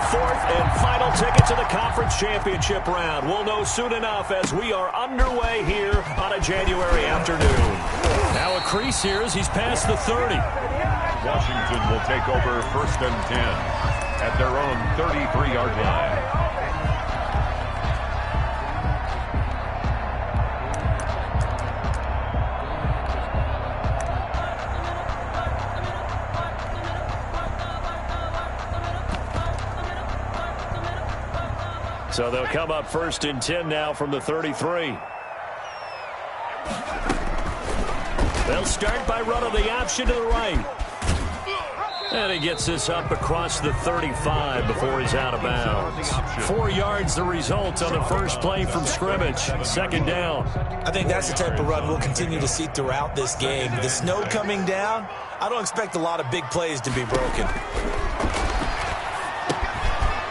fourth and final ticket to the conference championship round. We'll know soon enough as we are underway here on a January afternoon. Now a crease here as he's past the 30. Washington will take over 1st and 10 at their own 33-yard line. So they'll come up 1st and 10 now from the 33. They'll start by running the option to the right. And he gets this up across the 35 before he's out of bounds. 4 yards the result on the first play from scrimmage. 2nd down. I think that's the type of run we'll continue to see throughout this game. The snow coming down, I don't expect a lot of big plays to be broken.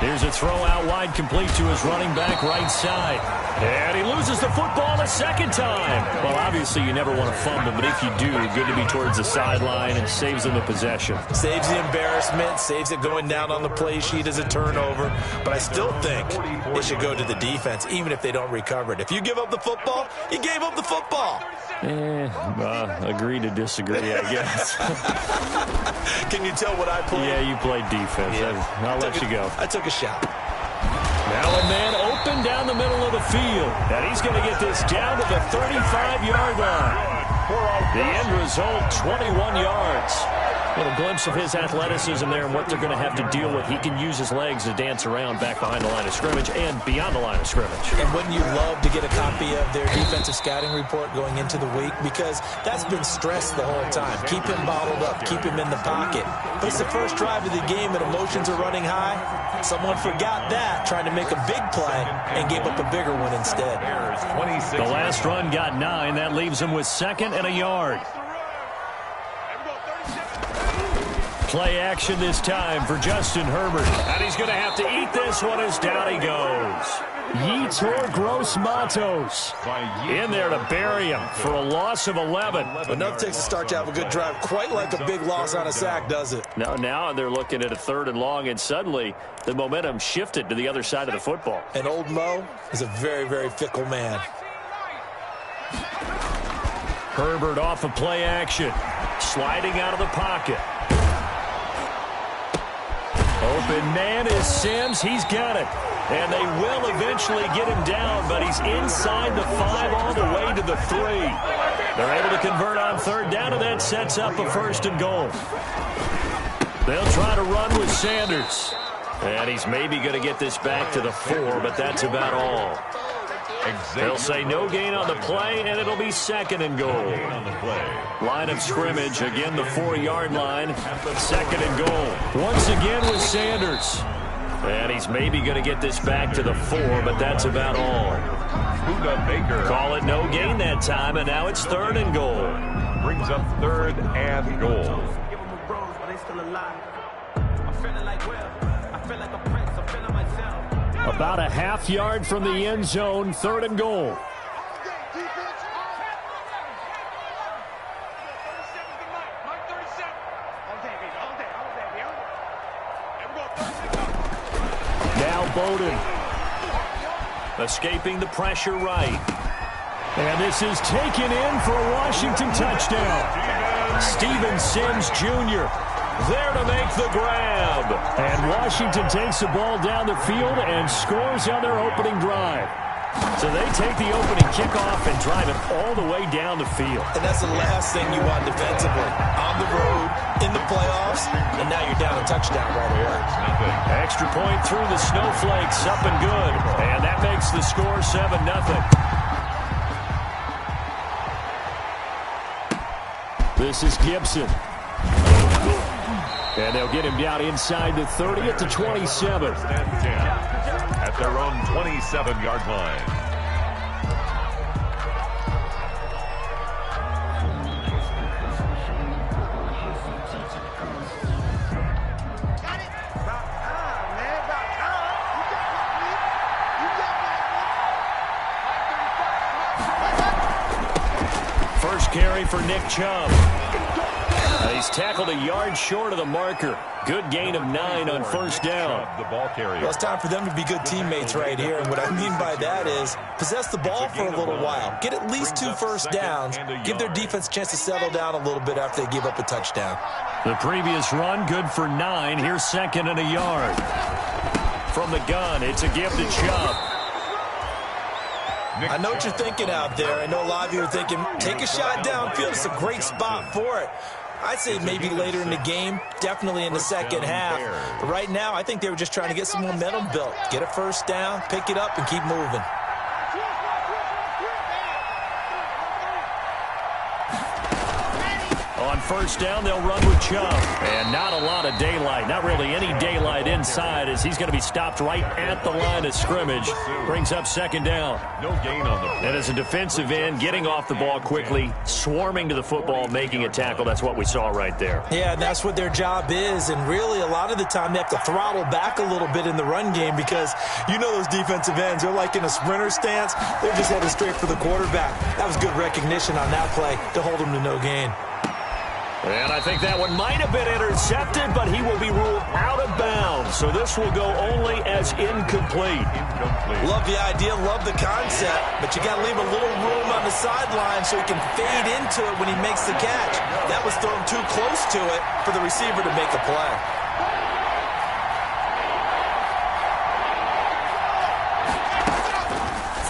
Here's a throw out wide, complete to his running back right side. And he loses the football a second time. Well, obviously you never want to fumble, but if you do, good to be towards the sideline and saves them the possession. Saves the embarrassment, saves it going down on the play sheet as a turnover. But I still think it should go to the defense, even if they don't recover it. If you give up the football, you gave up the football. Agree to disagree, I guess. Can you tell what I played? Yeah, you played defense. Yeah. I'll let you go. I took a shot. Now a man open down the middle of the field. And he's going to get this down to the 35-yard line. The end result, 21 yards. A little glimpse of his athleticism there and what they're going to have to deal with. He can use his legs to dance around back behind the line of scrimmage and beyond the line of scrimmage. And wouldn't you love to get a copy of their defensive scouting report going into the week? Because that's been stressed the whole time. Keep him bottled up. Keep him in the pocket. But it's the first drive of the game and emotions are running high. Someone forgot that, trying to make a big play and gave up a bigger one instead. The last run got 9. That leaves him with 2nd and a yard. Play action this time for Justin Herbert. And he's going to have to eat this one as down he goes. Yetur Gross-Matos in there to bury him for a loss of 11. Enough takes to start to have a good drive. Quite like a big loss on a sack, does it? Now they're looking at a 3rd and long, and suddenly the momentum shifted to the other side of the football. And old Mo is a very, very fickle man. Herbert off of play action. Sliding out of the pocket. Open man is Sims. He's got it. And they will eventually get him down, but he's inside the 5 all the way to the 3. They're able to convert on 3rd down, and that sets up a 1st and goal. They'll try to run with Sanders. And he's maybe going to get this back to the 4, but that's about all. They'll say no gain on the play, and it'll be 2nd and goal. Line of scrimmage, again the 4-yard line. 2nd and goal. Once again with Sanders. And he's maybe going to get this back to the 4, but that's about all. Call it no gain that time, and now it's 3rd and goal. Brings up 3rd and goal. About a half yard from the end zone, 3rd and goal. Now Bowden. Escaping the pressure right. And this is taken in for a Washington touchdown. Steven Sims Jr. there to make the grab. And Washington takes the ball down the field and scores on their opening drive. So they take the opening kickoff and drive it all the way down the field. And that's the last thing you want defensively. On the road, in the playoffs, and now you're down a touchdown right away. Extra point through the snowflakes, up and good. And that makes the score 7-0. This is Gibson. And they'll get him down inside the 30 at the 27. At their own 27-yard line. First carry for Nick Chubb. He's tackled a yard short of the marker. Good gain of 9 on first down. Well, it's time for them to be good teammates right here. And what I mean by that is possess the ball for a little while. Get at least 2 first downs. Give their defense a chance to settle down a little bit after they give up a touchdown. The previous run, good for 9. Here's 2nd and a yard. From the gun, it's a give to Chubb. I know what you're thinking out there. I know a lot of you are thinking, take a shot downfield. It's a great spot for it. I'd say maybe later in the game, definitely in the second half. But right now, I think they were just trying to get some momentum built. Get a first down, pick it up, and keep moving. On first down, they'll run with Chubb. And not a lot of daylight. Not really any daylight inside as he's going to be stopped right at the line of scrimmage. Brings up 2nd down. No gain on the play. And as a defensive end, getting off the ball quickly, swarming to the football, making a tackle. That's what we saw right there. Yeah, and that's what their job is. And really, a lot of the time, they have to throttle back a little bit in the run game because you know those defensive ends, they're like in a sprinter stance. They're just headed straight for the quarterback. That was good recognition on that play to hold them to no gain. And I think that one might have been intercepted, but he will be ruled out of bounds. So this will go only as incomplete. Love the idea, love the concept, but you got to leave a little room on the sideline so he can fade into it when he makes the catch. That was thrown too close to it for the receiver to make a play.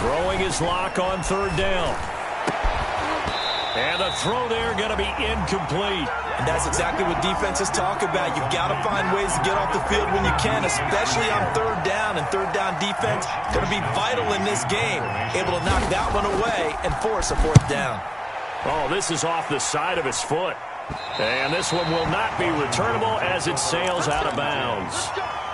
Throwing his lock on 3rd down. And the throw there going to be incomplete. And that's exactly what defenses talk about. You've got to find ways to get off the field when you can, especially on 3rd down. And 3rd down defense going to be vital in this game. Able to knock that one away and force a 4th down. Oh, this is off the side of his foot. And this one will not be returnable as it sails out of bounds.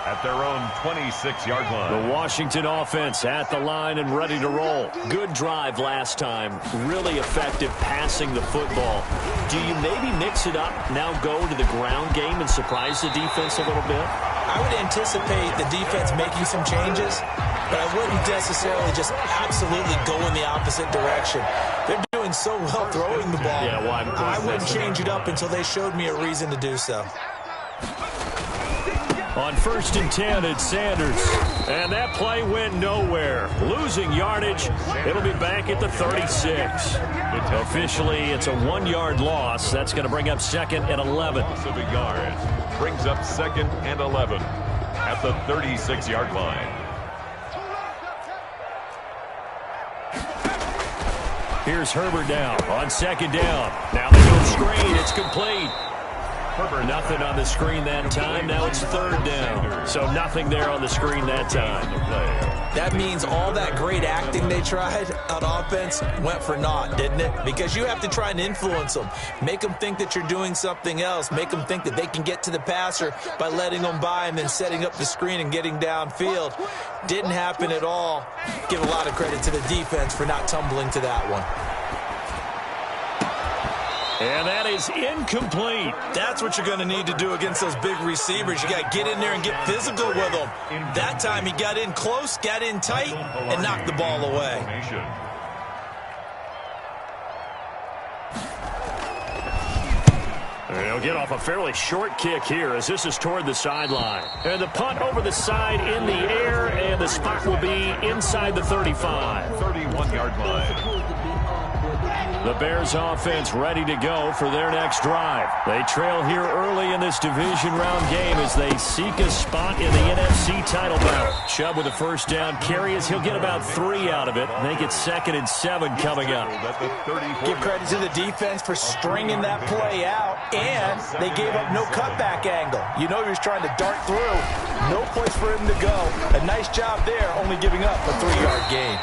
At their own 26-yard line. The Washington offense at the line and ready to roll. Good drive last time. Really effective passing the football. Do you maybe mix it up, now go to the ground game and surprise the defense a little bit? I would anticipate the defense making some changes, but I wouldn't necessarily just absolutely go in the opposite direction. They're doing so well throwing the ball. Yeah, well, I wouldn't change it up until they showed me a reason to do so. On 1st and 10, it's Sanders. And that play went nowhere. Losing yardage. It'll be back at the 36. Officially, it's a 1-yard loss. That's going to bring up 2nd and 11. Loss of a yard. Brings up 2nd and 11 at the 36-yard line. Here's Herbert down on 2nd down. Now they go screen. It's complete. Herbert, nothing on the screen that time. Now it's 3rd down. So nothing there on the screen that time. That means all that great acting they tried on offense went for naught, didn't it? Because you have to try and influence them. Make them think that you're doing something else. Make them think that they can get to the passer by letting them by and then setting up the screen and getting downfield. Didn't happen at all. Give a lot of credit to the defense for not tumbling to that one. And that is incomplete. That's what you're going to need to do against those big receivers. You got to get in there and get physical with them. That time he got in close, got in tight, and knocked the ball away. They'll get off a fairly short kick here as this is toward the sideline. And the punt over the side in the air, and the spot will be inside the 35. 31-yard line. The Bears offense ready to go for their next drive. They trail here early in this division round game as they seek a spot in the NFC title bout. Chubb with a first down carry as he'll get about 3 out of it. Make it 2nd and 7 coming up. Give credit to the defense for stringing that play out, and they gave up no cutback angle. You know he was trying to dart through. No place for him to go. A nice job there, only giving up a 3-yard gain.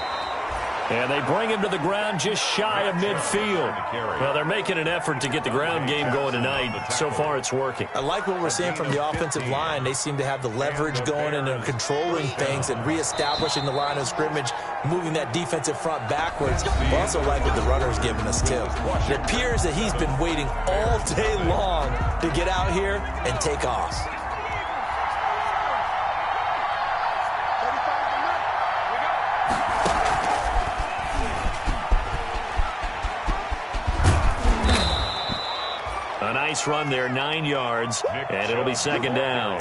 And they bring him to the ground just shy of midfield. Well, they're making an effort to get the ground game going tonight. So far, it's working. I like what we're seeing from the offensive line. They seem to have the leverage going and they're controlling things and reestablishing the line of scrimmage, moving that defensive front backwards. We also like what the runner's giving us, too. It appears that he's been waiting all day long to get out here and take off. nice run there, 9 yards, and it'll be second down.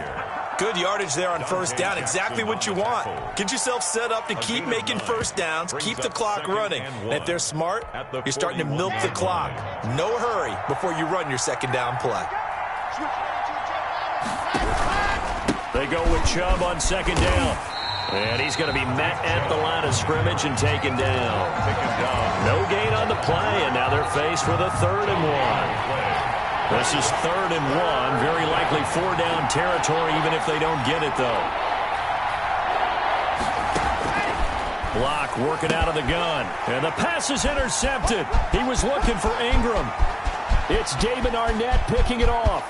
Good yardage there on first down. Exactly what you want. Get yourself set up to keep making first downs, keep the clock running. And if they're smart, you're starting to milk the clock. No hurry before you run your second down play. They go with Chubb on second down. And he's going to be met at the line of scrimmage and taken down. No gain on the play, and now they're faced with a 3rd and 1. This is 3rd and 1. Very likely 4-down territory, even if they don't get it, though. Block working out of the gun. And the pass is intercepted. He was looking for Ingram. It's David Arnett picking it off.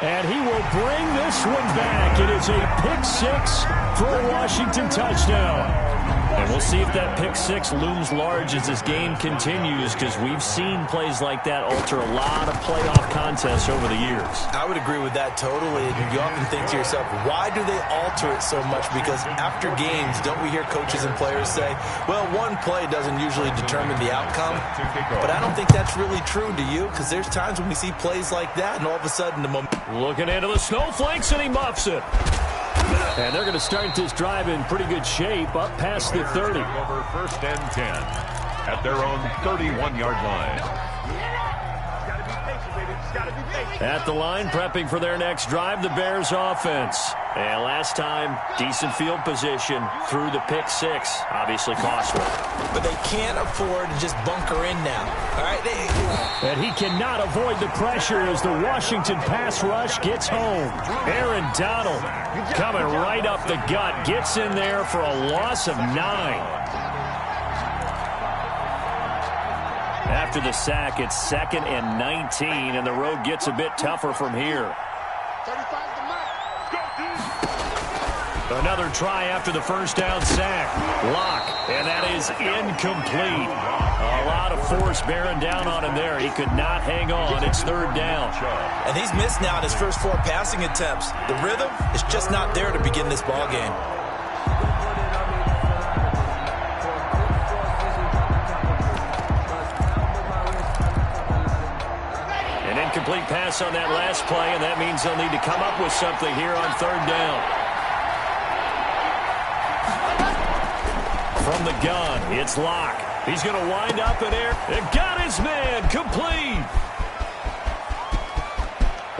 And he will bring this one back. It is a pick-6 for a Washington touchdown. And we'll see if that pick-6 looms large as this game continues, because we've seen plays like that alter a lot of playoff contests over the years. I would agree with that totally. And you often think to yourself, why do they alter it so much? Because after games, don't we hear coaches and players say, well, one play doesn't usually determine the outcome? But I don't think that's really true, do you? Because there's times when we see plays like that, and all of a sudden the momentum. Looking into the snowflakes, and he muffs it. And they're going to start this drive in pretty good shape, up past the 30. Over 1st and 10 at their own 31-yard line. At the line, prepping for their next drive, the Bears offense. And last time, decent field position through the pick-6. Obviously costly. But they can't afford to just bunker in now. All right? And he cannot avoid the pressure as the Washington pass rush gets home. Aaron Donald coming right up the gut. Gets in there for a loss of 9. After the sack, it's 2nd and 19, and the road gets a bit tougher from here. Another try after the first down sack. Lock, and that is incomplete. A lot of force bearing down on him there. He could not hang on. It's 3rd down. And he's missed now in his first 4 passing attempts. The rhythm is just not there to begin this ball game. An incomplete pass on that last play, and that means they'll need to come up with something here on 3rd down. From the gun, it's Locke. He's going to wind up in air. And got his man complete.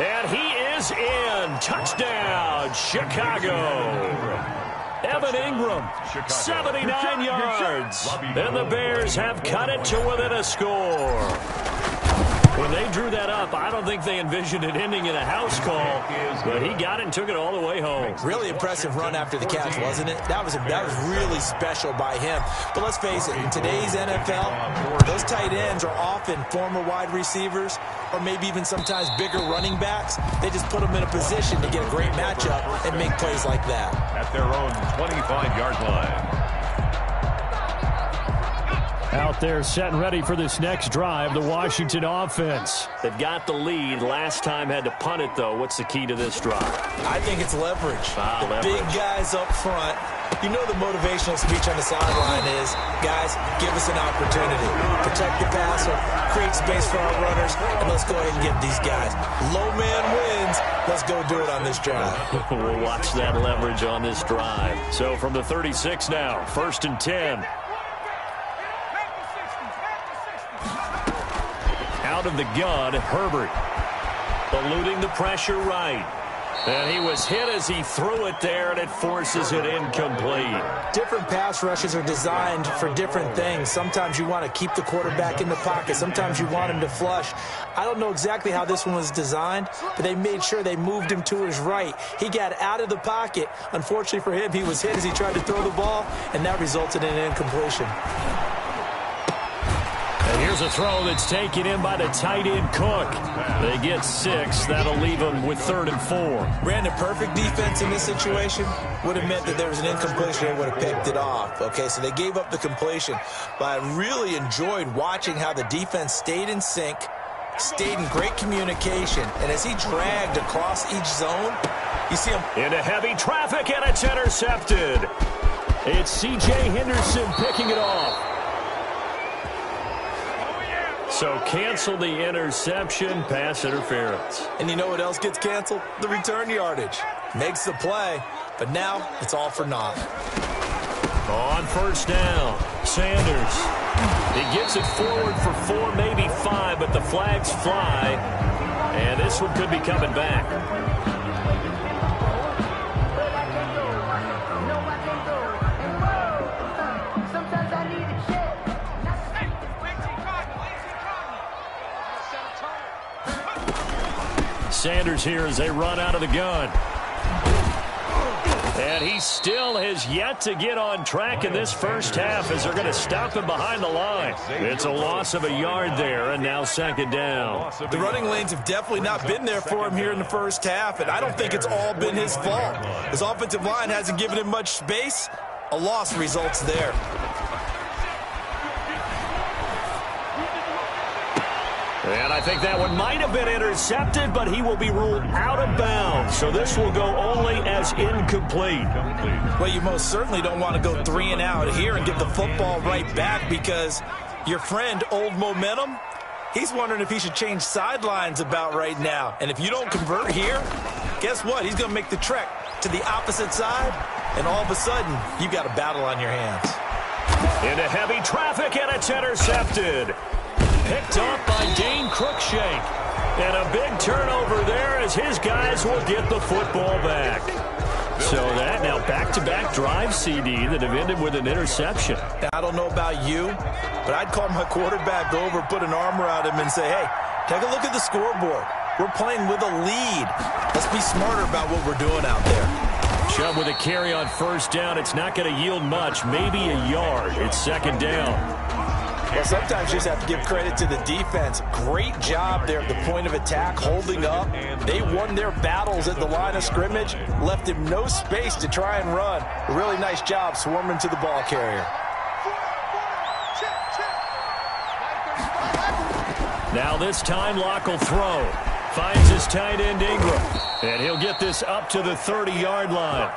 And he is in. Touchdown, Chicago. Evan Ingram, 79 yards. And the Bears have cut it to within a score. When they drew that up, I don't think they envisioned it ending in a house call, but he got it and took it all the way home. Really impressive run after the catch, wasn't it? That was really special by him. But let's face it, in today's NFL, those tight ends are often former wide receivers or maybe even sometimes bigger running backs. They just put them in a position to get a great matchup and make plays like that. At their own 25-yard line. Out there setting ready for this next drive, the Washington offense. They've got the lead. Last time had to punt it, though. What's the key to this drive? I think it's leverage. Leverage. Big guys up front. You know the motivational speech on the sideline is, guys, give us an opportunity. Protect the passer, create space for our runners, and let's go ahead and get these guys. Low man wins. Let's go do it on this drive. We'll watch that leverage on this drive. So from the 36 now, 1st and 10. Out of the gun, Herbert eluding the pressure right. And he was hit as he threw it there, and it forces it incomplete. Different pass rushes are designed for different things. Sometimes you want to keep the quarterback in the pocket. Sometimes you want him to flush. I don't know exactly how this one was designed, but they made sure they moved him to his right. He got out of the pocket. Unfortunately for him, he was hit as he tried to throw the ball, and that resulted in an incompletion. And here's a throw that's taken in by the tight end Cook. They get 6. That'll leave them with 3rd and 4. Brandon, perfect defense in this situation would have meant that there was an incompletion. They would have picked it off. Okay, so they gave up the completion. But I really enjoyed watching how the defense stayed in sync, stayed in great communication. And as he dragged across each zone, you see him into heavy traffic, and it's intercepted. It's C.J. Henderson picking it off. So cancel the interception, pass interference. And you know what else gets canceled? The return yardage. Makes the play, but now it's all for naught. On first down, Sanders. He gets it forward for 4, maybe 5, but the flags fly, and this one could be coming back. Sanders here as they run out of the gun. And he still has yet to get on track in this first half as they're going to stop him behind the line. It's a loss of a yard there, and now second down. The running lanes have definitely not been there for him here in the first half, and I don't think it's all been his fault. His offensive line hasn't given him much space. A loss results there. And I think that one might have been intercepted, but he will be ruled out of bounds. So this will go only as incomplete. Well, you most certainly don't want to go 3 and out here and give the football right back because your friend, Old Momentum, he's wondering if he should change sidelines about right now. And if you don't convert here, guess what? He's going to make the trek to the opposite side, and all of a sudden, you've got a battle on your hands. Into heavy traffic, and it's intercepted. Picked up by Dane Cruikshank. And a big turnover there as his guys will get the football back. So that now back-to-back drive CD that have ended with an interception. I don't know about you, but I'd call my quarterback over, put an arm around him, and say, hey, take a look at the scoreboard. We're playing with a lead. Let's be smarter about what we're doing out there. Chubb with a carry on first down. It's not going to yield much, maybe a yard. It's second down. Well, sometimes you just have to give credit to the defense. Great job there at the point of attack, holding up. They won their battles at the line of scrimmage, left him no space to try and run. A really nice job swarming to the ball carrier. Now this time Locke will throw. Finds his tight end Ingram. And he'll get this up to the 30-yard line.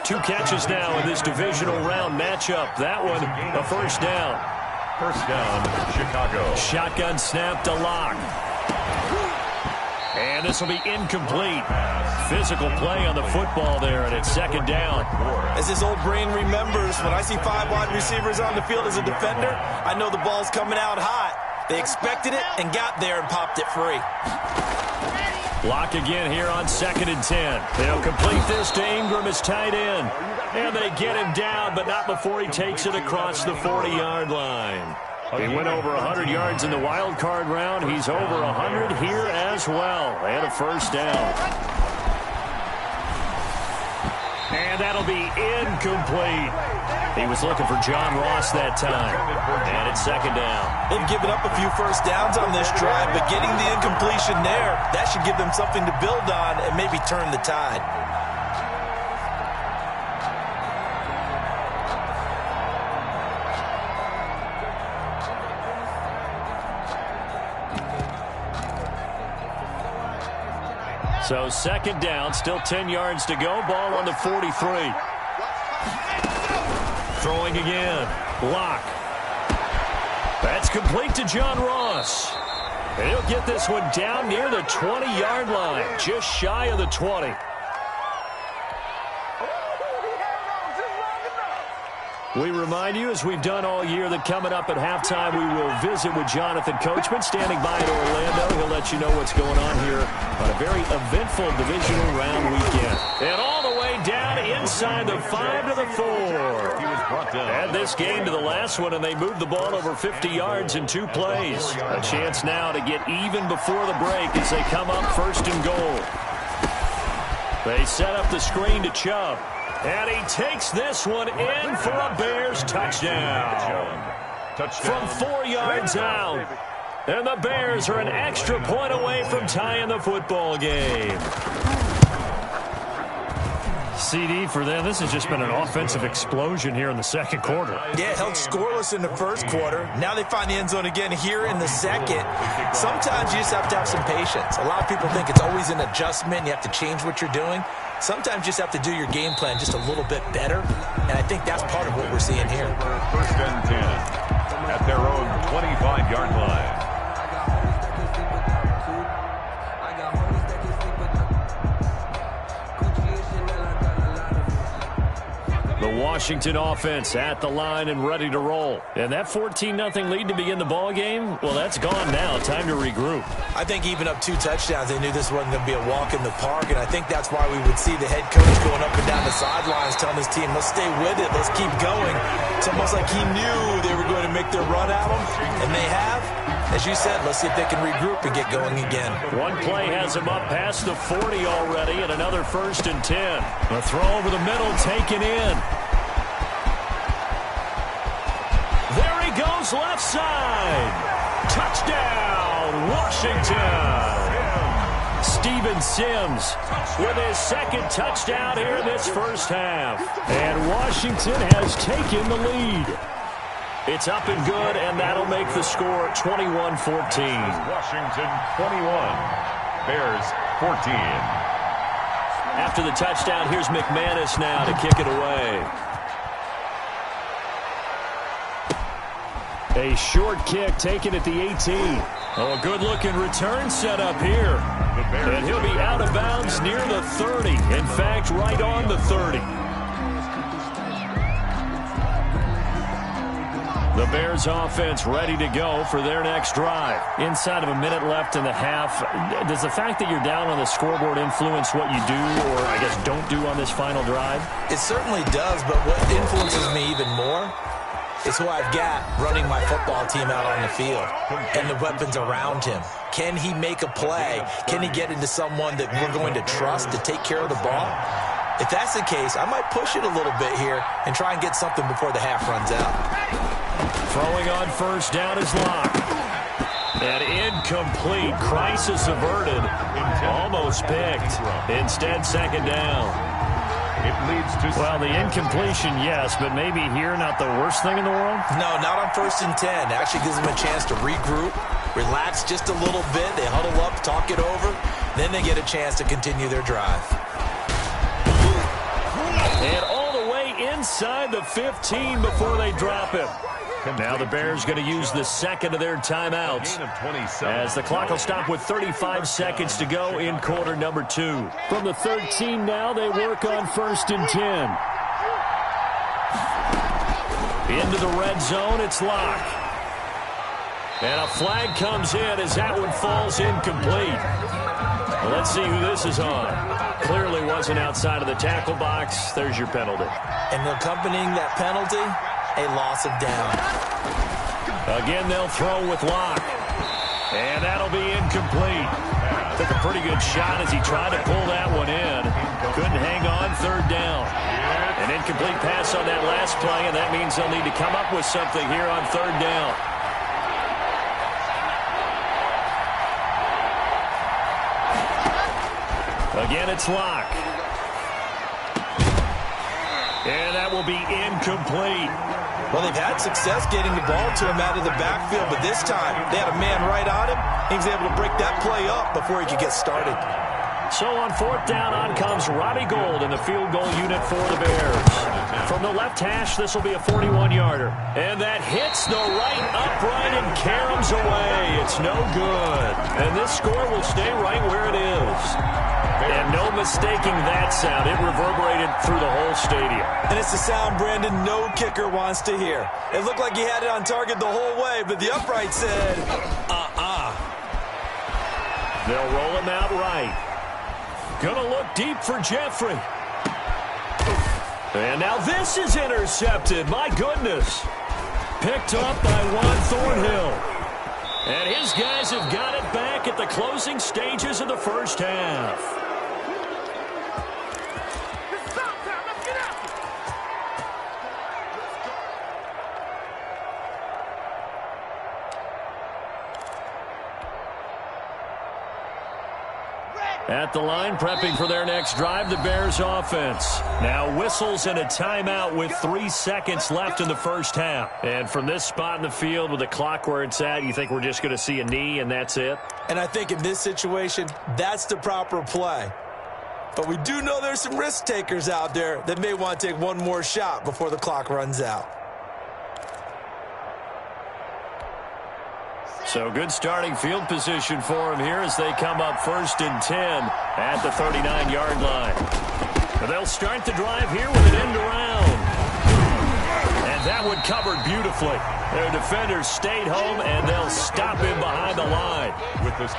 2 catches now in this divisional round matchup. That one, a first down. First down, Chicago. Shotgun snap to Locke. And this will be incomplete. Physical play on the football there, and it's second down. As his old brain remembers, when I see 5 wide receivers on the field as a defender, I know the ball's coming out hot. They expected it and got there and popped it free. Locke again here on 2nd and 10. They'll complete this to Ingram as tight end. And they get him down, but not before he takes it across the 40-yard line. He went over 100 yards in the wild card round. He's over 100 here as well. And a first down. And that'll be incomplete. He was looking for John Ross that time. And it's second down. They've given up a few first downs on this drive, but getting the incompletion there, that should give them something to build on and maybe turn the tide. So second down, still 10 yards to go. Ball on the 43. Throwing again. Locke. That's complete to John Ross. And he'll get this one down near the 20-yard line, just shy of the 20. We remind you, as we've done all year, that coming up at halftime, we will visit with Jonathan Coachman, standing by in Orlando. He'll let you know what's going on here on a very eventful divisional round weekend. And all the way down inside the 5 to the 4. He was brought down. Add this game to the last one, and they moved the ball over 50 yards in 2 plays. A chance now to get even before the break as they come up first and goal. They set up the screen to Chubb. And he takes this one in for a Bears touchdown. From 4 yards out. And the Bears are an extra point away from tying the football game. CD for them. This has just been an offensive explosion here in the second quarter. Yeah, held scoreless in the first quarter. Now they find the end zone again here in the second. Sometimes you just have to have some patience. A lot of people think it's always an adjustment. You have to change what you're doing. Sometimes you just have to do your game plan just a little bit better. And I think that's part of what we're seeing here. First and 10 at their own 25-yard line. Washington offense at the line and ready to roll. And that 14-0 lead to begin the ball game, well, that's gone now. Time to regroup. I think even up 2 touchdowns, they knew this wasn't going to be a walk in the park, and I think that's why we would see the head coach going up and down the sidelines telling his team, let's stay with it, let's keep going. It's almost like he knew they were going to make their run at him, and they have. As you said, let's see if they can regroup and get going again. One play has him up past the 40 already, and another 1st and 10. A throw over the middle, taken in. There he goes, left side. Touchdown, Washington. Steven Sims with his 2nd touchdown here in this first half. And Washington has taken the lead. It's up and good, and that'll make the score 21-14. Washington 21, Bears 14. After the touchdown, here's McManus now to kick it away. A short kick taken at the 18. Oh, a good-looking return set up here. And he'll be out of bounds near the 30. In fact, right on the 30. The Bears offense ready to go for their next drive. Inside of a minute left in the half, does the fact that you're down on the scoreboard influence what you do or, I guess, don't do on this final drive? It certainly does, but what influences me even more is who I've got running my football team out on the field and the weapons around him. Can he make a play? Can he get into someone that we're going to trust to take care of the ball? If that's the case, I might push it a little bit here and try and get something before the half runs out. Throwing on 1st down is Locke. And incomplete. Crisis averted. Almost picked. Instead, 2nd down. It leads to... Well, the incompletion, yes, but maybe here not the worst thing in the world? No, not on 1st and 10. Actually gives them a chance to regroup, relax just a little bit. They huddle up, talk it over. Then they get a chance to continue their drive. And all the way inside the 15 before they drop him. Now the Bears going to use the 2nd of their timeouts as the clock will stop with 35 seconds to go in quarter number 2. From the 13 now, they work on 1st and 10. Into the red zone, it's Locke. And a flag comes in as that one falls incomplete. Well, let's see who this is on. Clearly wasn't outside of the tackle box. There's your penalty. And accompanying that penalty, a loss of down. Again, they'll throw with Locke. And that'll be incomplete. Took a pretty good shot as he tried to pull that one in. Couldn't hang on, 3rd down. An incomplete pass on that last play, and that means they'll need to come up with something here on 3rd down. Again, it's Locke. And that will be incomplete. Well, they've had success getting the ball to him out of the backfield, but this time they had a man right on him. He was able to break that play up before he could get started. So on 4th down, on comes Robbie Gould in the field goal unit for the Bears. From the left hash, this will be a 41-yarder. And that hits the right upright and caroms away. It's no good. And this score will stay right where it is. And no mistaking that sound. It reverberated through the whole stadium. And it's the sound, Brandon, no kicker wants to hear. It looked like he had it on target the whole way, but the upright said, They'll roll him out right. Gonna look deep for Jeffrey. And now this is intercepted. My goodness. Picked up by Juan Thornhill. And his guys have got it back at the closing stages of the first half. At the line, prepping for their next drive, the Bears offense. Now whistles and a timeout with 3 seconds left in the first half. And from this spot in the field with the clock where it's at, you think we're just going to see a knee and that's it? And I think in this situation, that's the proper play. But we do know there's some risk takers out there that may want to take one more shot before the clock runs out. So good starting field position for him here as they come up 1st and 10 at the 39-yard line. But they'll start the drive here with an end around. covered beautifully. Their defenders stayed home, and they'll stop him behind the line.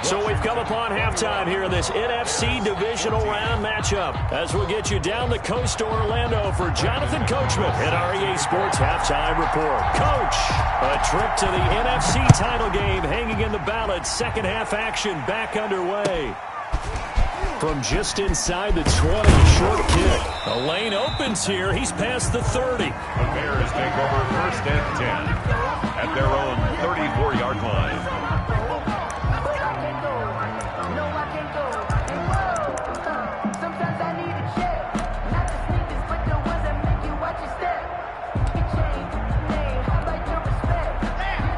So we've come upon halftime here in this NFC Divisional Round matchup. As we'll get you down the coast to Orlando for Jonathan Coachman at our EA Sports Halftime Report. Coach, a trip to the NFC title game hanging in the balance. Second half action back underway. From just inside the 20, short kick. The lane opens here. He's past the 30. The Bears take over first and 10 at their own 34-yard line.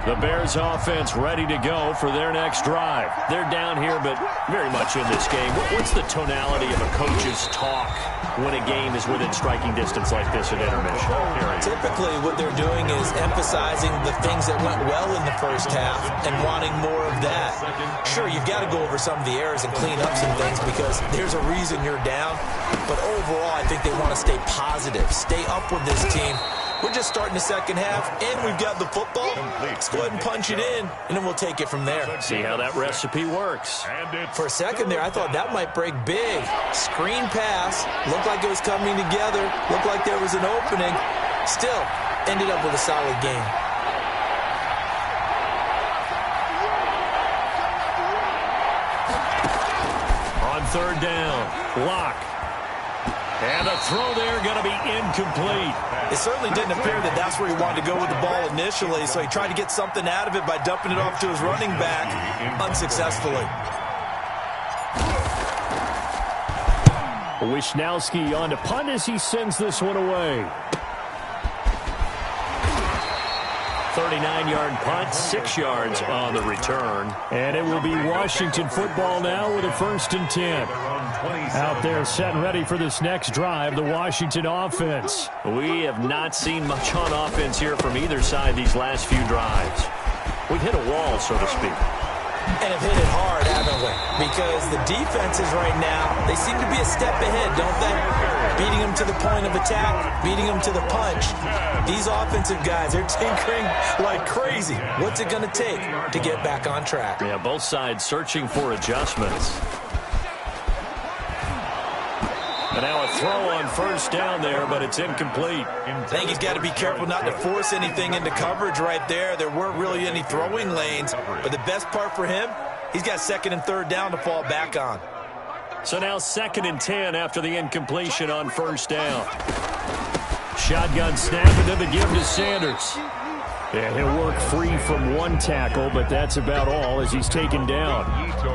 The Bears offense ready to go for their next drive. They're down here, but very much in this game. What's the tonality of a coach's talk when a game is within striking distance like this at intermission? Typically, what they're doing is emphasizing the things that went well in the first half and wanting more of that. Sure, you've got to go over some of the errors and clean up some things because there's a reason you're down. But overall, I think they want to stay positive, stay up with this team. We're just starting the second half, and we've got the football. Let's go ahead and punch it in, and then we'll take it from there. See how that recipe works. For a second there, I thought that might break big. Screen pass. Looked like it was coming together. Looked like there was an opening. Still, ended up with a solid game. On third down, Locke. And the throw there going to be incomplete. It certainly didn't appear that that's where he wanted to go with the ball initially, so he tried to get something out of it by dumping it off to his running back unsuccessfully. Wisnowski on to punt as he sends this one away. 39-yard punt, 6 yards on the return. And it will be Washington football now with a 1st and 10. Out there set and ready for this next drive, the Washington offense. We have not seen much on offense here from either side these last few drives. We've hit a wall, so to speak. And have hit it hard, haven't we? Because the defenses right now, they seem to be a step ahead, don't they? Beating them to the point of attack, beating them to the punch. These offensive guys, they're tinkering like crazy. What's it going to take to get back on track? Yeah, both sides searching for adjustments. And now a throw on first down there, but it's incomplete. I think he's got to be careful not to force anything into coverage right there. There weren't really any throwing lanes, but the best part for him, he's got 2nd and 3rd down to fall back on. So now 2nd and 10 after the incompletion on first down. Shotgun snap and then the give to Sanders. Yeah, he'll work free from one tackle, but that's about all as he's taken down.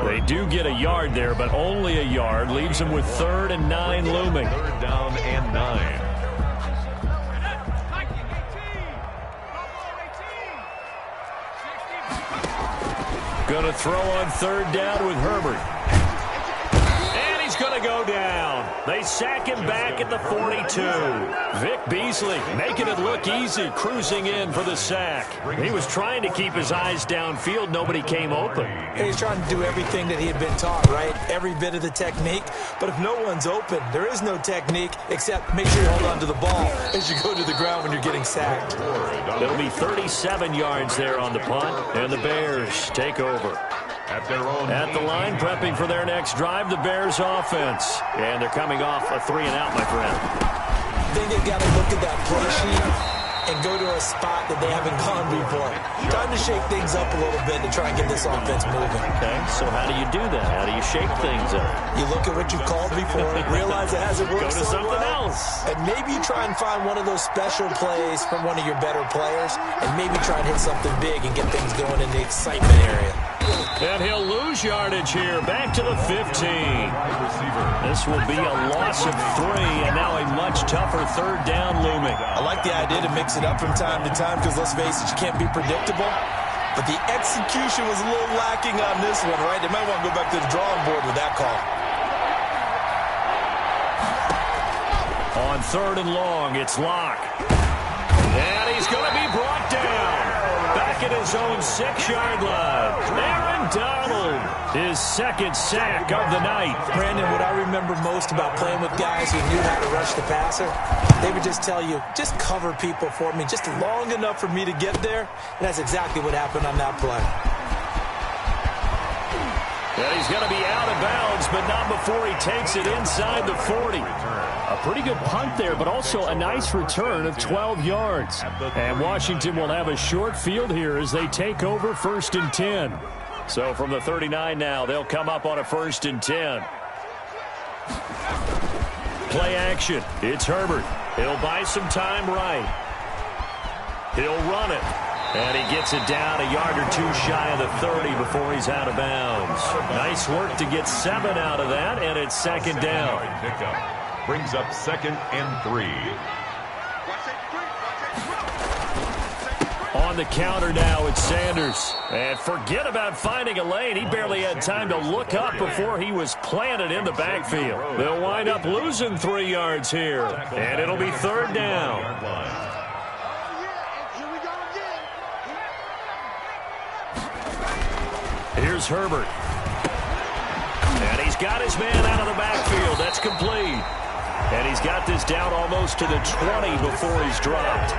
They do get a yard there, but only a yard. Leaves him with 3rd and 9 looming. 3rd down and 9. Going to throw on 3rd down with Herbert. And he's going to go down. They sack him back at the 42. Vic Beasley making it look easy, cruising in for the sack. He was trying to keep his eyes downfield. Nobody came open. He's trying to do everything that he had been taught, right? Every bit of the technique. But if no one's open, there is no technique except make sure you hold on to the ball as you go to the ground when you're getting sacked. There'll be 37 yards there on the punt, and the Bears take over. At the line, prepping for their next drive, the Bears offense. And they're coming off a 3-and-out, my friend. I think they've got to look at that play sheet and go to a spot that they haven't gone before. Time to shake things up a little bit to try and get this offense moving. Okay, so how do you do that? How do you shake things up? You look at what you called before, realize it hasn't worked Go to something else. And maybe you try and find one of those special plays from one of your better players, and maybe try and hit something big and get things going in the excitement area. And he'll lose yardage here, back to the 15. This will be a loss of 3, and now a much tougher 3rd down looming. I like the idea to mix it up from time to time because, let's face it, you can't be predictable. But the execution was a little lacking on this one, right? They might want to go back to the drawing board with that call. On 3rd and long, it's Locke. And he's going to be brought down. Back back at his own 6-yard line. Aaron Donald, his second sack of the night. Brandon, what I remember most about playing with guys who knew how to rush the passer, they would just tell you, just cover people for me, just long enough for me to get there. And that's exactly what happened on that play. And he's going to be out of bounds, but not before he takes it inside the 40. A pretty good punt there, but also a nice return of 12 yards. And Washington will have a short field here as they take over 1st and 10. So from the 39 now, they'll come up on a 1st and 10. Play action. It's Herbert. He'll buy some time right. He'll run it. And he gets it down a yard or two shy of the 30 before he's out of bounds. Nice work to get 7 out of that, and it's 2nd down. Pickup brings up 2nd and 3. On the counter now, it's Sanders. And forget about finding a lane. He barely had time to look up before he was planted in the backfield. They'll wind up losing 3 yards here. And it'll be 3rd down. Here's Herbert. And he's got his man out of the backfield. That's complete. And he's got this down almost to the 20 before he's dropped.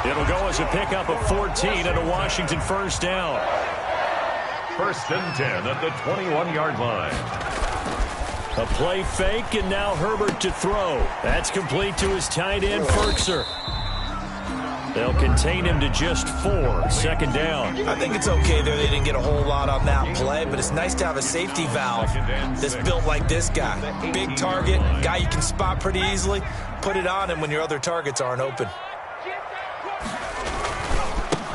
It'll go as a pickup of 14 and a Washington 1st down. 1st and 10 at the 21-yard line. A play fake, and now Herbert to throw. That's complete to his tight end, Ferkser. They'll contain him to just 4. 2nd down. I think it's okay there. They didn't get a whole lot on that play, but it's nice to have a safety valve that's built like this guy. Big target, guy you can spot pretty easily. Put it on him when your other targets aren't open.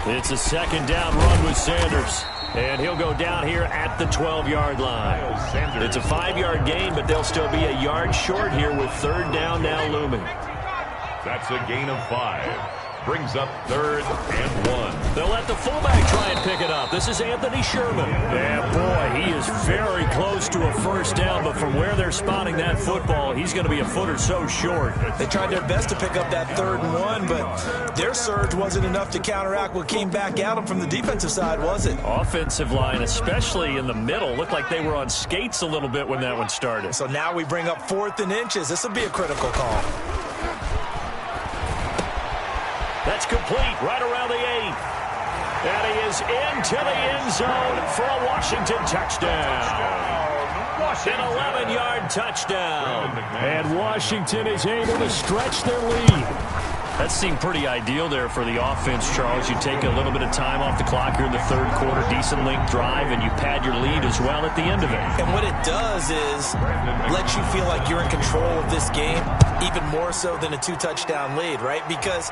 It's a 2nd down run with Sanders. And he'll go down here at the 12-yard line. It's a 5-yard gain, but they'll still be a yard short here with 3rd down now looming. That's a gain of 5. Brings up 3rd and 1. They'll let the fullback try and pick it up. This is Anthony Sherman. Yeah, boy, he is very close to a 1st down, but from where they're spotting that football, he's going to be a foot or so short. They tried their best to pick up that 3rd and 1, but their surge wasn't enough to counteract what came back at them from the defensive side, was it? Offensive line, especially in the middle, looked like they were on skates a little bit when that one started. So now we bring up 4th and inches. This will be a critical call. That's complete right around the 8. And he is into the end zone for a Washington touchdown. An 11-yard touchdown. And Washington is able to stretch their lead. That seemed pretty ideal there for the offense, Charles. You take a little bit of time off the clock here in the 3rd quarter, decent length drive, and you pad your lead as well at the end of it. And what it does is let you feel like you're in control of this game, even more so than a 2-touchdown lead, right? Because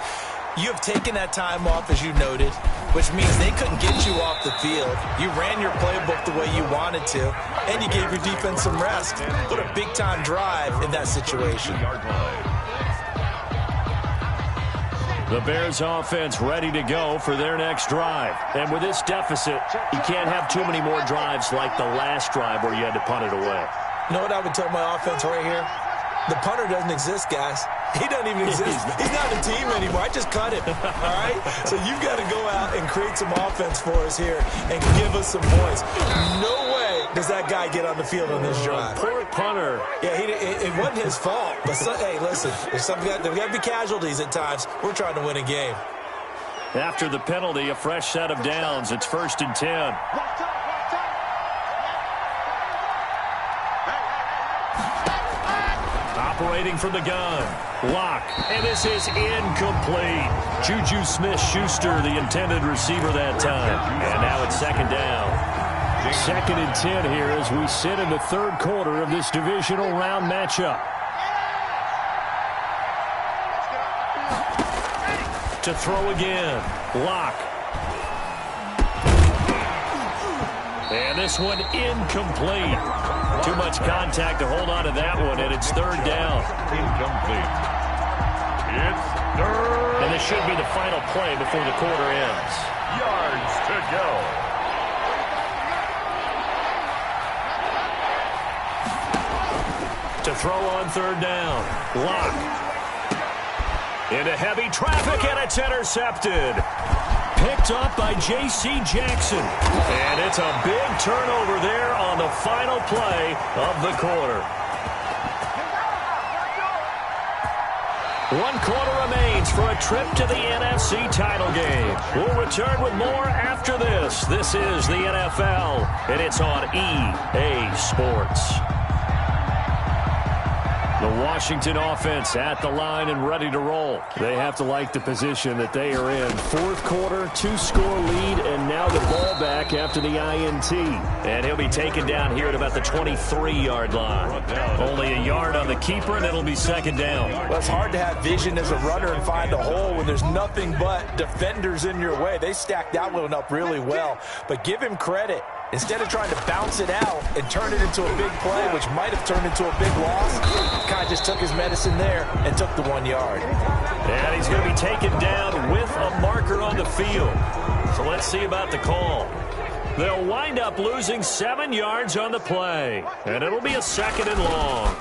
you have taken that time off, as you noted, which means they couldn't get you off the field. You ran your playbook the way you wanted to, and you gave your defense some rest. What a big-time drive in that situation. The Bears offense ready to go for their next drive. And with this deficit, you can't have too many more drives like the last drive where you had to punt it away. You know what I would tell my offense right here? The punter doesn't exist, guys. He doesn't even exist. He's not a team anymore. I just cut him, all right? So you've got to go out and create some offense for us here and give us some points. No way does that guy get on the field on this drive. Poor punter. Yeah, it wasn't his fault. But, hey, listen, there's got to be casualties at times. We're trying to win a game. After the penalty, a fresh set of downs. It's 1st and 10. Operating from the gun. Lock. And this is incomplete. Juju Smith-Schuster, the intended receiver that time. And now it's 2nd down. 2nd and 10 here as we sit in the 3rd quarter of this divisional round matchup. To throw again. Lock. And this one incomplete. Too much contact to hold on to that one, and it's 3rd down. Incomplete. It's 3rd. And this should be the final play before the quarter ends. Yards to go. To throw on 3rd down. Lock. Into heavy traffic, and it's intercepted. picked up by J.C. Jackson. And it's a big turnover there on the final play of the quarter. 1 quarter remains for a trip to the NFC title game. We'll return with more after this. This is the NFL, and it's on EA Sports. The Washington offense at the line and ready to roll. They have to like the position that they are in. 4th quarter, 2-score lead, and now the ball back after the INT. And he'll be taken down here at about the 23-yard line. Only a yard on the keeper, and it'll be 2nd down. Well, it's hard to have vision as a runner and find a hole when there's nothing but defenders in your way. They stacked that one up really well. But give him credit. Instead of trying to bounce it out and turn it into a big play, which might have turned into a big loss, kind of just took his medicine there and took the 1 yard. And he's going to be taken down with a marker on the field. So let's see about the call. They'll wind up losing 7 yards on the play, and it'll be a 2nd and long.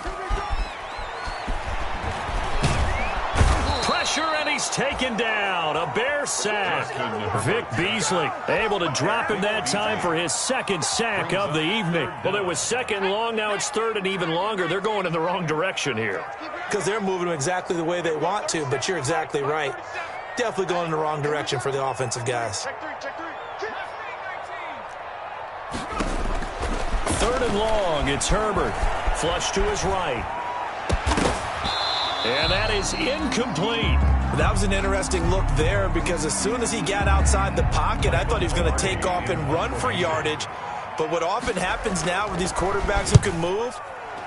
And he's taken down. A Bear sack. Vic Beasley able to drop him that time for his 2nd sack of the evening. Well, it was 2nd long. Now it's 3rd and even longer. They're going in the wrong direction here. Because they're moving exactly the way they want to, but you're exactly right. Definitely going in the wrong direction for the offensive guys. 3rd and long. It's Herbert. Flush to his right. And that is incomplete. That was an interesting look there because as soon as he got outside the pocket, I thought he was going to take off and run for yardage. But what often happens now with these quarterbacks who can move,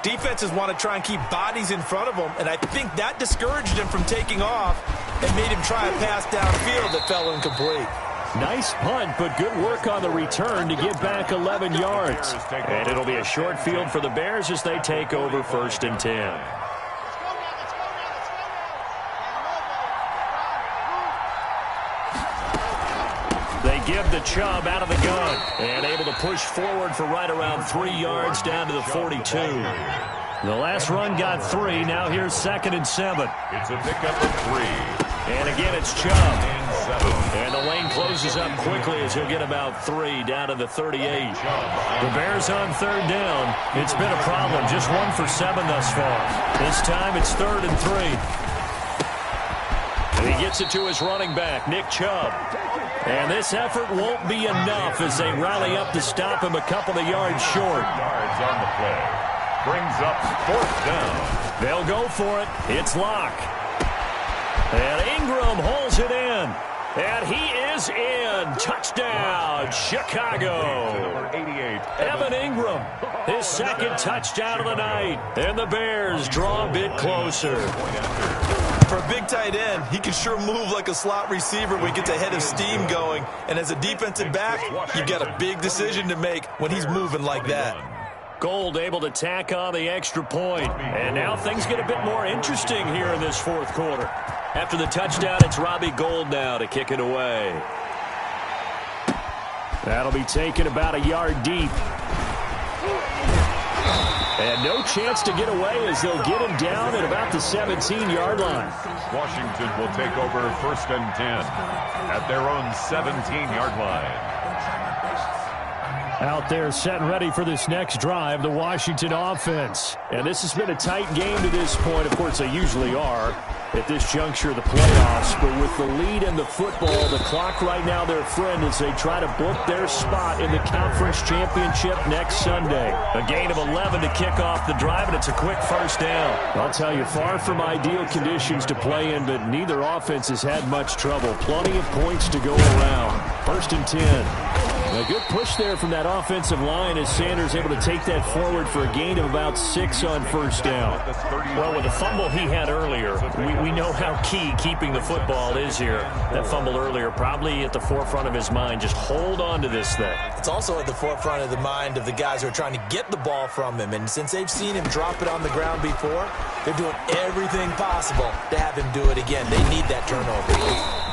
defenses want to try and keep bodies in front of them, and I think that discouraged him from taking off and made him try a pass downfield that fell incomplete. Nice punt, but good work on the return to get back 11 yards. And it'll be a short field for the Bears as they take over 1st and 10. Give the Chubb out of the gun and able to push forward for right around 3 yards down to the 42. The last run got 3. Now here's 2nd and 7. It's a pickup of 3. And again, it's Chubb. And the lane closes up quickly as he'll get about 3 down to the 38. The Bears on 3rd down. It's been a problem. Just 1 for 7 thus far. This time it's 3rd and 3. And he gets it to his running back, Nick Chubb. And this effort won't be enough as they rally up to stop him a couple of yards short. Yards on the play. Brings up 4th down. They'll go for it. It's Locke. And Ingram holds it in. And he is in. Touchdown, Chicago. Number 88. Evan Ingram, his 2nd touchdown of the night. And the Bears draw a bit closer. For a big tight end, he can sure move like a slot receiver when he gets a head of steam going. And as a defensive back, you've got a big decision to make when he's moving like that. Gold able to tack on the extra point. And now things get a bit more interesting here in this 4th quarter. After the touchdown, it's Robbie Gould now to kick it away. That'll be taken about a yard deep. And no chance to get away as they'll get him down at about the 17-yard line. Washington will take over 1st and 10 at their own 17-yard line. Out there set and ready for this next drive, the Washington offense. And this has been a tight game to this point. Of course, they usually are at this juncture of the playoffs. But with the lead in the football, the clock right now their friend as they try to book their spot in the conference championship next Sunday. A gain of 11 to kick off the drive, and it's a quick 1st down. I'll tell you, far from ideal conditions to play in, but neither offense has had much trouble. Plenty of points to go around. 1st and 10. A good push there from that offensive line as Sanders able to take that forward for a gain of about 6 on 1st down. Well, with the fumble he had earlier, we know how key keeping the football is here. That fumble earlier probably at the forefront of his mind. Just hold on to this thing. It's also at the forefront of the mind of the guys who are trying to get the ball from him. And since they've seen him drop it on the ground before, they're doing everything possible to have him do it again. They need that turnover.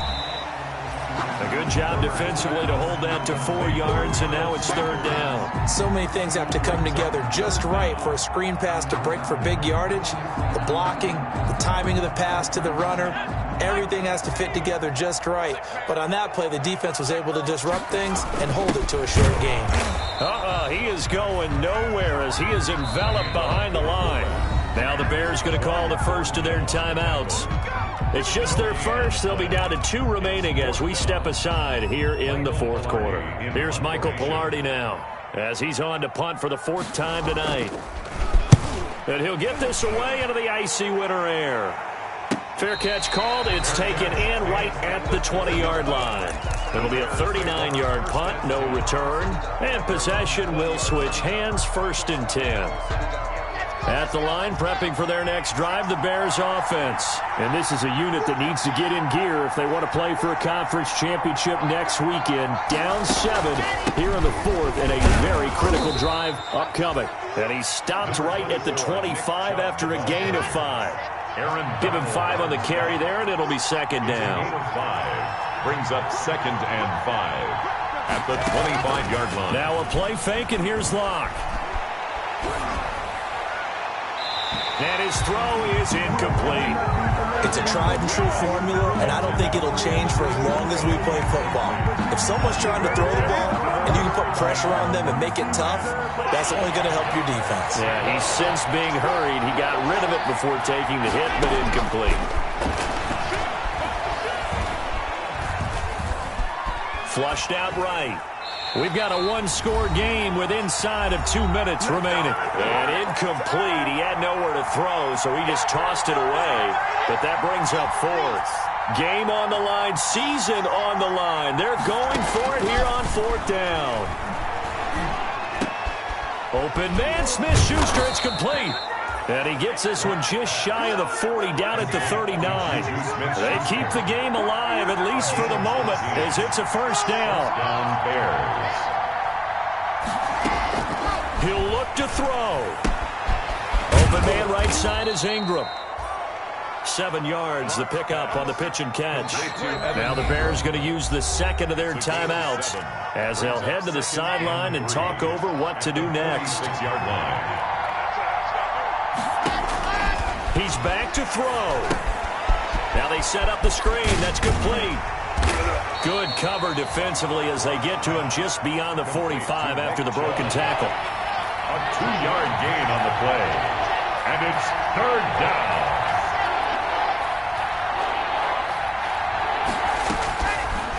A good job defensively to hold that to 4 yards, and now it's 3rd down. So many things have to come together just right for a screen pass to break for big yardage. The blocking, the timing of the pass to the runner, Everything has to fit together just right. But on that play, the defense was able to disrupt things and hold it to a short game. He is going nowhere as he is enveloped behind the line. Now the Bears going to call the first of their timeouts. It's just their first. They'll be down to 2 remaining as we step aside here in the fourth quarter. Here's Michael Pilardi now as he's on to punt for the 4th time tonight. And he'll get this away into the icy winter air. Fair catch called. It's taken in right at the 20-yard line. It'll be a 39-yard punt, no return. And possession will switch hands, 1st and 10. At the line, prepping for their next drive, the Bears offense. And this is a unit that needs to get in gear if they want to play for a conference championship next weekend. Down 7 here in the 4th, and a very critical drive upcoming. And he stopped right at the 25 after a gain of 5. Give him 5 on the carry there, and it'll be 2nd down. 5 brings up 2nd and 5 at the 25-yard line. Now a play fake, and here's Locke. And his throw is incomplete. It's a tried-and-true formula, and I don't think it'll change for as long as we play football. If someone's trying to throw the ball and you can put pressure on them and make it tough, that's only going to help your defense. Yeah, he's since being hurried. He got rid of it before taking the hit, but incomplete. Flushed out right. We've got a 1-score game with inside of 2 minutes remaining. And incomplete. He had nowhere to throw, so he just tossed it away. But that brings up 4th. Game on the line, season on the line. They're going for it here on 4th down. Open man, Smith-Schuster, it's complete. And he gets this one just shy of the 40, down at the 39. They keep the game alive, at least for the moment, as it's a 1st down. He'll look to throw. Open man right side is Ingram. 7 yards, the pickup on the pitch and catch. Now the Bears going to use the 2nd of their timeouts as they'll head to the sideline and talk over what to do next. 6-yard line. He's back to throw. Now they set up the screen. That's complete. Good cover defensively as they get to him just beyond the 45 after the broken tackle. A 2-yard gain on the play. And it's 3rd down.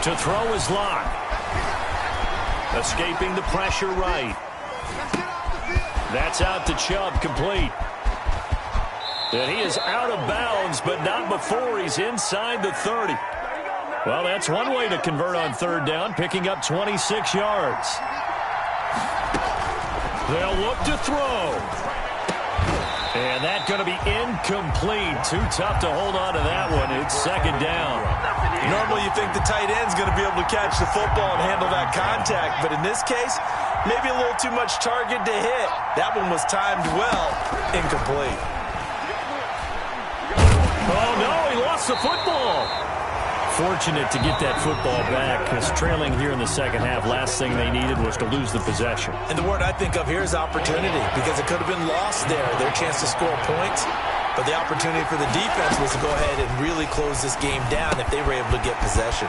To throw is Locke. Escaping the pressure right. That's out to Chubb, complete. And he is out of bounds, but not before he's inside the 30. Well, that's one way to convert on 3rd down, picking up 26 yards. They'll look to throw. And that's going to be incomplete. Too tough to hold on to that one. It's 2nd down. Normally you think the tight end's going to be able to catch the football and handle that contact, but in this case, maybe a little too much target to hit. That one was timed well. Incomplete. Oh, no, he lost the football. Fortunate to get that football back because trailing here in the 2nd half, last thing they needed was to lose the possession. And the word I think of here is opportunity because it could have been lost there, their chance to score points. But the opportunity for the defense was to go ahead and really close this game down if they were able to get possession.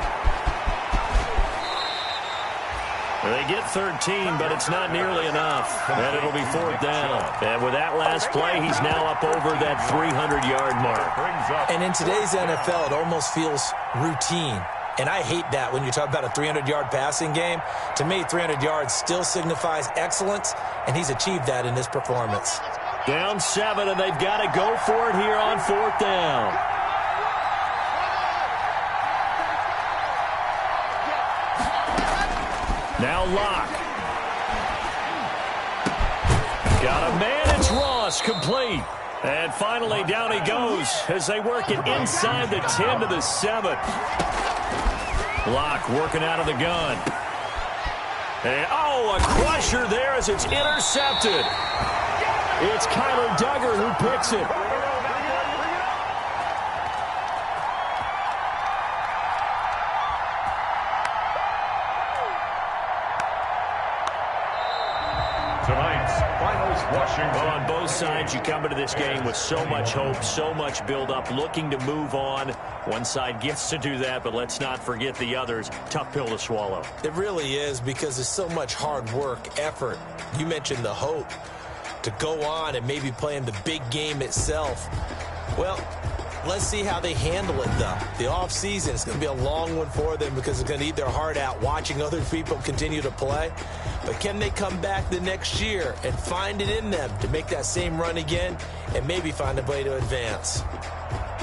They get 13, but it's not nearly enough. And it'll be 4th down. And with that last play, he's now up over that 300-yard mark. And in today's NFL, it almost feels routine. And I hate that when you talk about a 300-yard passing game. To me, 300 yards still signifies excellence, and he's achieved that in this performance. Down 7, and they've got to go for it here on 4th down. Now Locke. Got a man, it's Ross, complete. And finally down he goes as they work it inside the 10 to the 7. Locke working out of the gun. And, oh, a crusher there as it's intercepted. It's Kyler Duggar who picks it. Tonight's finals Washington. Well, on both sides, you come into this game with so much hope, so much build-up, looking to move on. One side gets to do that, but let's not forget the others. Tough pill to swallow. It really is, because there's so much hard work, effort. You mentioned the hope to go on and maybe play in the big game itself. Well, let's see how they handle it, though. The offseason is going to be a long one for them because they're going to eat their heart out watching other people continue to play. But can they come back the next year and find it in them to make that same run again and maybe find a way to advance?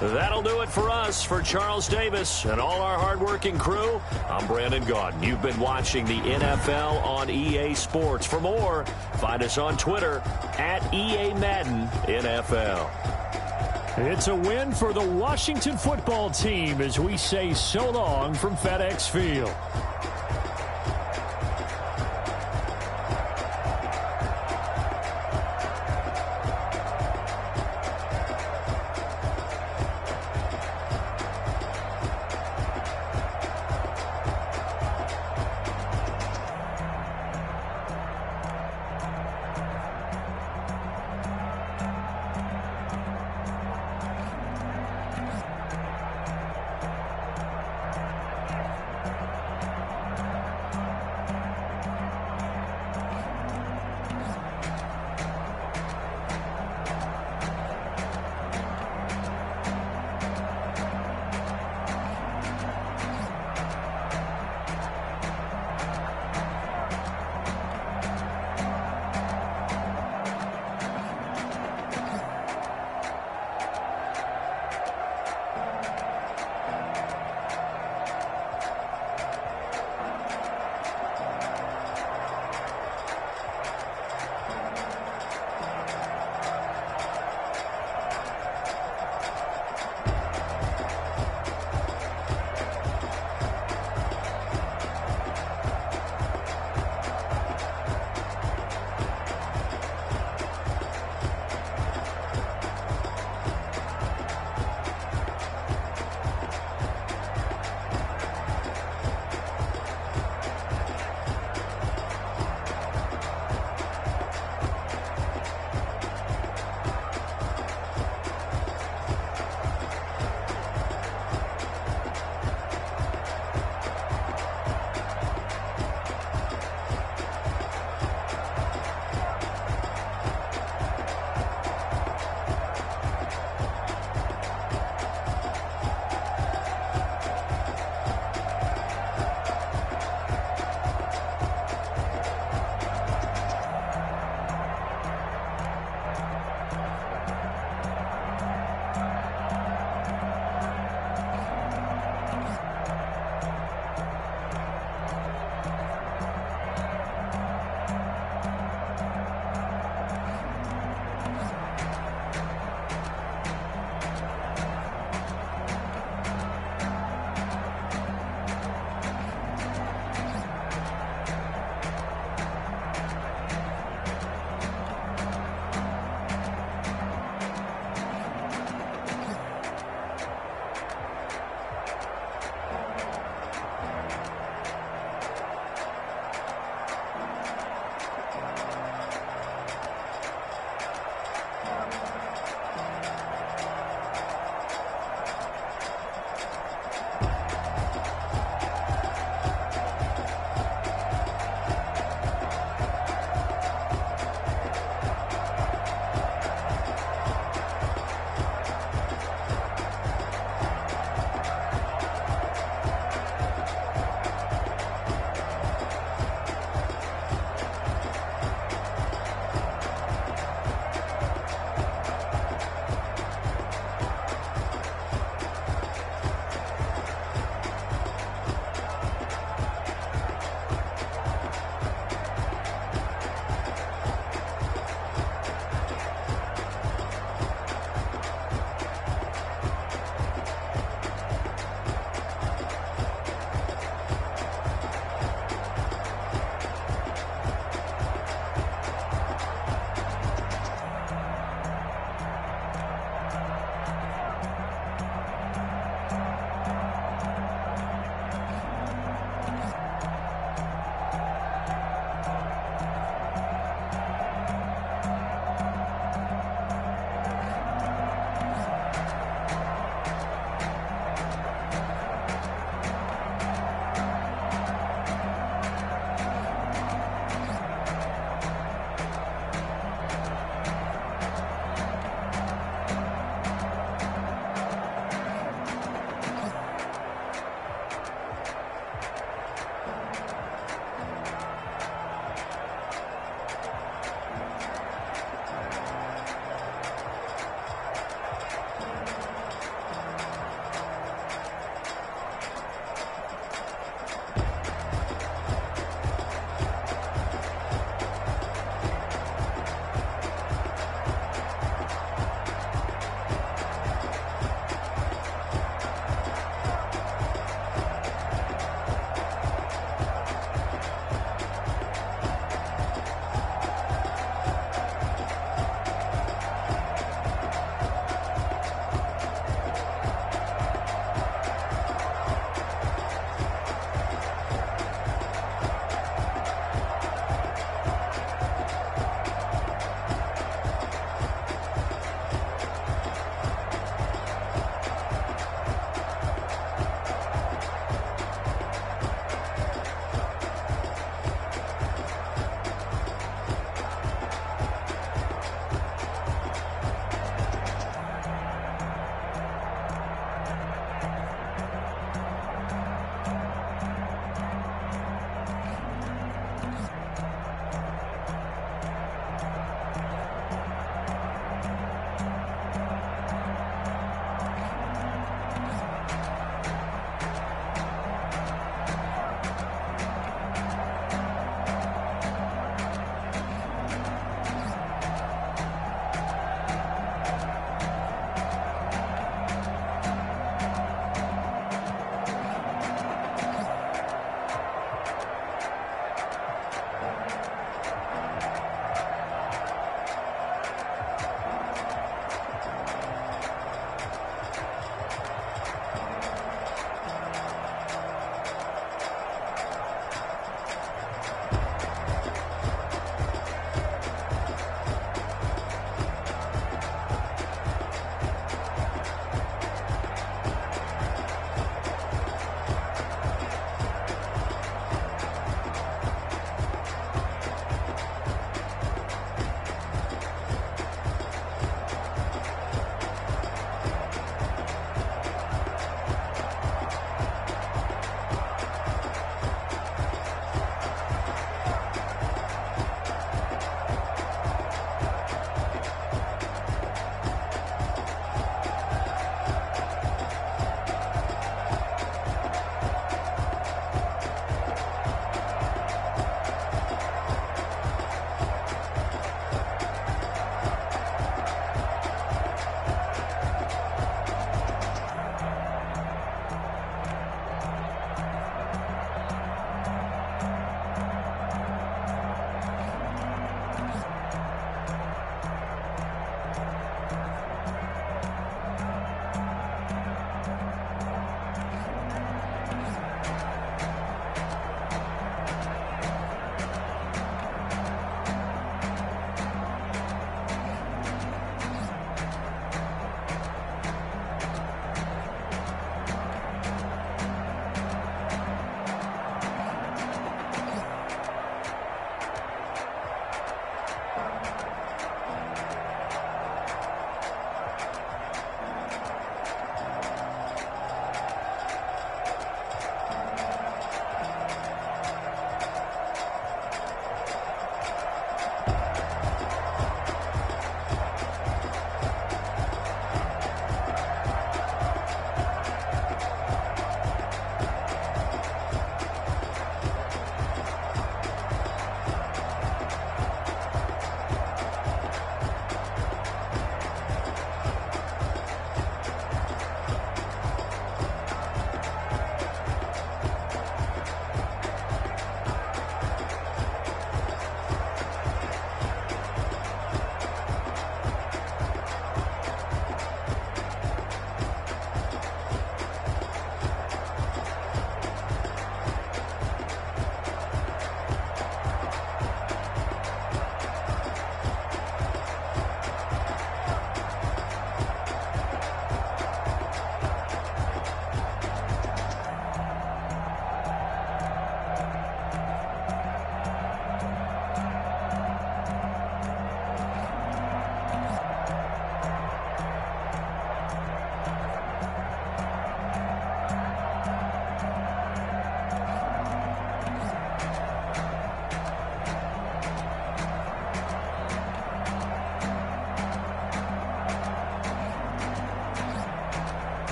That'll do it for us. For Charles Davis and all our hardworking crew, I'm Brandon Gaudin. You've been watching the NFL on EA Sports. For more, find us on Twitter at EA Madden NFL. It's a win for the Washington football team as we say so long from FedEx Field.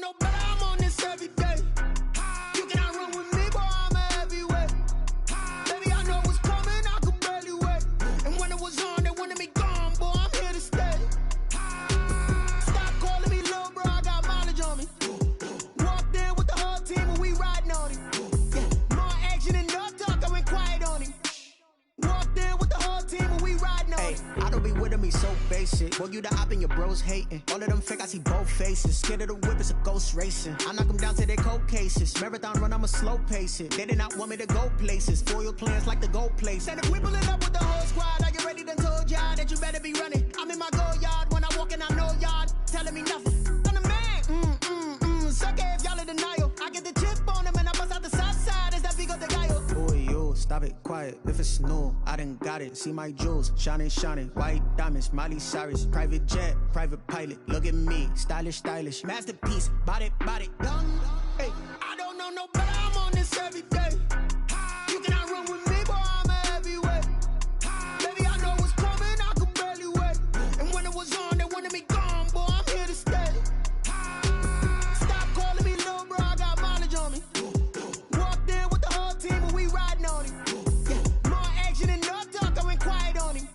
know better, I'm on this every day. You cannot run with me, boy, I'm a heavyweight. Baby, I know what's coming, I could barely wait. And when it was on, they wanted me gone, boy, I'm here to stay. Stop calling me little bro, I got mileage on me. Walked in with the whole team and we riding on him. Yeah, more action and no talk, I went quiet on him. Walked in with the whole team and we riding on him. I don't be with him, he so basic. Boy, you the op and your bros hating. All of them fake, I see both faces. Scared of the whip, it's a ghost racing. I knock them down to their cold cases. Marathon run, I'ma slow pace it. They did not want me to go places. Foil plans like the gold place. And if we pulling up with the whole squad, are you ready? Done told y'all that you better be running. I'm in my go yard. When I walk in, I know y'all telling me nothing. I'm the man. Suck it if y'all in denial. I get the chip on them and I bust out the south side. Is that big of the guy? Boy, yo, stop it, quiet. If it's new, I done got it. See my jewels, shining. White diamonds, Miley Cyrus. Private jet, private pilot. Look at me, stylish. Masterpiece, body, young. Hey, I don't know no better, I'm on this every day. You cannot run with me, boy, I'm a heavyweight. Baby, I know what's coming, I could barely wait. And when it was on, they wanted me gone, boy, I'm here to stay. Stop calling me little bro, I got mileage on me. Walked in with the whole team and we riding on him. Yeah, more action and no talk, I went quiet on him.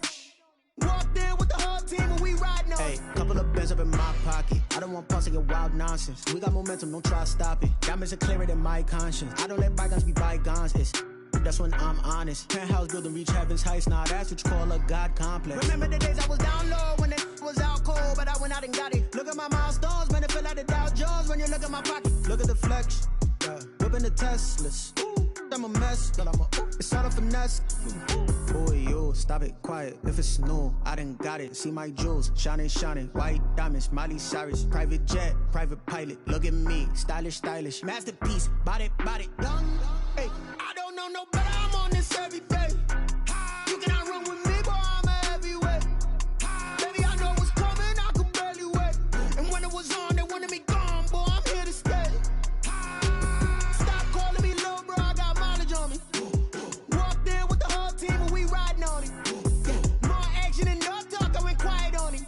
Walked in with the whole team and we riding on him. Couple of bands up in my pocket. I don't want pulse to get wild nonsense. We got momentum, don't try to stop it. Diamonds are clearer than my conscience. I don't let bygones be bygones. That's when I'm honest. Penthouse building, reach heaven's heights. Nah, that's what you call a God complex. Remember the days I was down low when it was out cold, but I went out and got it. Look at my milestones, man, it feel like the Dow Jones when you look at my pocket. Look at the flex, yeah. Whipping the Teslas. I'm a mess, but it's all a finesse. Boy, yo, stop it, quiet. If it's new, I done got it. See my jewels, shining. White diamonds, Miley Cyrus. Private jet, private pilot. Look at me, stylish. Masterpiece, body, young. Hey, I don't know no better, I'm on this every day. You cannot run with me, boy, I'm a heavyweight. Baby, I know what's coming, I could barely wait. And when it was on, they wanted me gone, boy, I'm here to stay. Stop calling me little bro, I got mileage on me. Walked in with the whole team and we riding on him. Yeah, more action and no talk, I went quiet on him.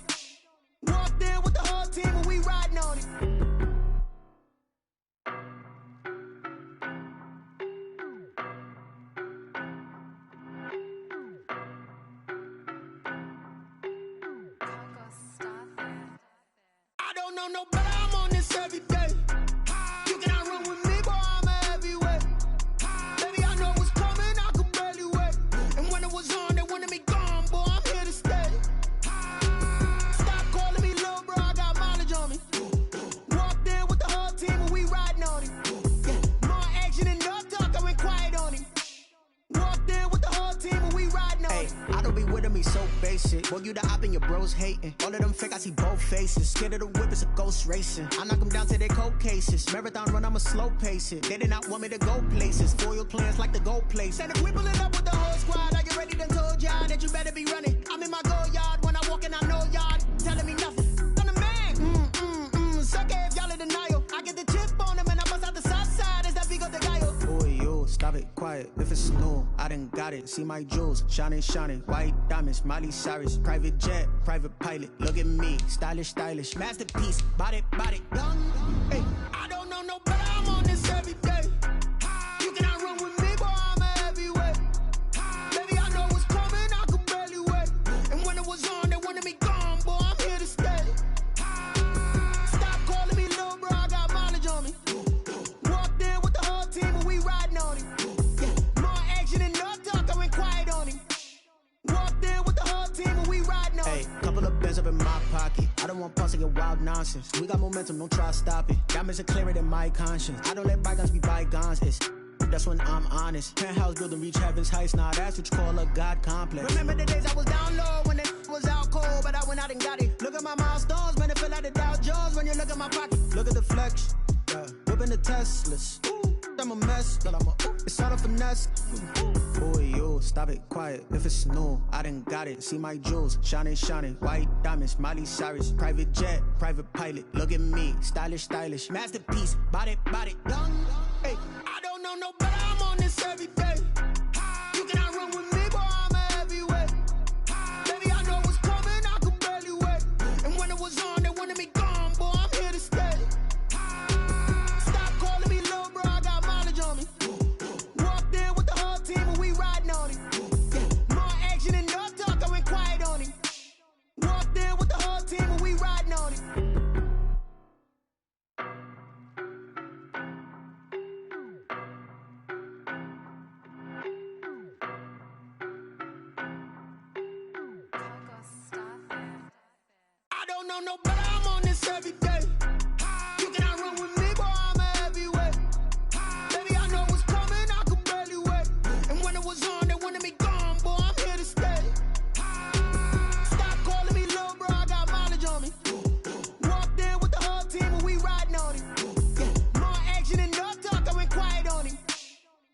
Walked in with the whole team and we riding on him. I don't know no better, I'm on this every day. You cannot run with me, boy, I'm a heavyweight. Baby, I know what's coming, I could barely wait. And when it was on, they wanted me gone, boy, I'm here to stay. Stop calling me little bro, I got mileage on me. Walked in with the whole team and we riding on him. Yeah, more action and no talk, I went quiet on him. Walked in with the whole team and we riding on him. I don't be with him, he so basic. Boy, you the op and your bros hating. All of them fake, I see both faces. Scared of the whip, it's a ghost racing. I knock them down to their cold cases. Marathon run, I'ma slow pace it. They did not want me to go places. Foil plans like the gold place. And if we pulling up with the whole squad, are you ready? Done told y'all that you better be running. I'm in my go yard. When I walk in, I know y'all telling me nothing. I'm the man. Suck it if y'all in denial. I get the chip on them and I bust out the south side. Is that big of the guy? Boy, yo, stop it, quiet. If it's new, I done got it. See my jewels, shining. White diamonds, Miley Cyrus. Private jet, private pilot. Look at me, stylish. Masterpiece, body, young. Hey, I don't know no better, I'm on this every day. You cannot run with me, boy, I'm a heavyweight. Baby, I know what's coming, I could barely wait. And when it was on, they wanted me gone, boy, I'm here to stay. Stop calling me little bro, I got mileage on me. Walked in with the whole team and we riding on him. Yeah, more action and no talk, I went quiet on him. Walked in with the whole team and we riding on him. Couple of bands up in my pocket. I don't want pulse to get wild nonsense. We got momentum, don't try to stop it. Diamonds are clearer than my conscience. I don't let bygones be bygones. That's when I'm honest. Penthouse building, reach heaven's heights. Nah, that's what you call a God complex. Remember the days I was down low when it was out cold, but I went out and got it. Look at my milestones, man, it feel like the Dow Jones when you look at my pocket. Look at the flex, yeah. Whipping the Teslas. I'm a mess, but it's all a finesse. Boy, yo, stop it, quiet. If it's new, I done got it. See my jewels, shining. White diamonds, Miley Cyrus. Private jet, private pilot. Look at me, stylish. Masterpiece, body, young. Hey, I don't know no better, I'm on this every day. You cannot run with me, boy, I'm a heavyweight. Baby, I know what's coming, I could barely wait. And when it was on, they wanted me gone, boy, I'm here to stay. don't know, but I'm on this every day. You cannot run with me, boy, I'm a heavyweight. Baby, I know what's coming, I could barely wait. And when it was on, they wanted me gone, boy, I'm here to stay. Stop calling me little bro, I got mileage on me. Walked in with the whole team and we riding on it. Yeah, more action and no talk, I went quiet on him.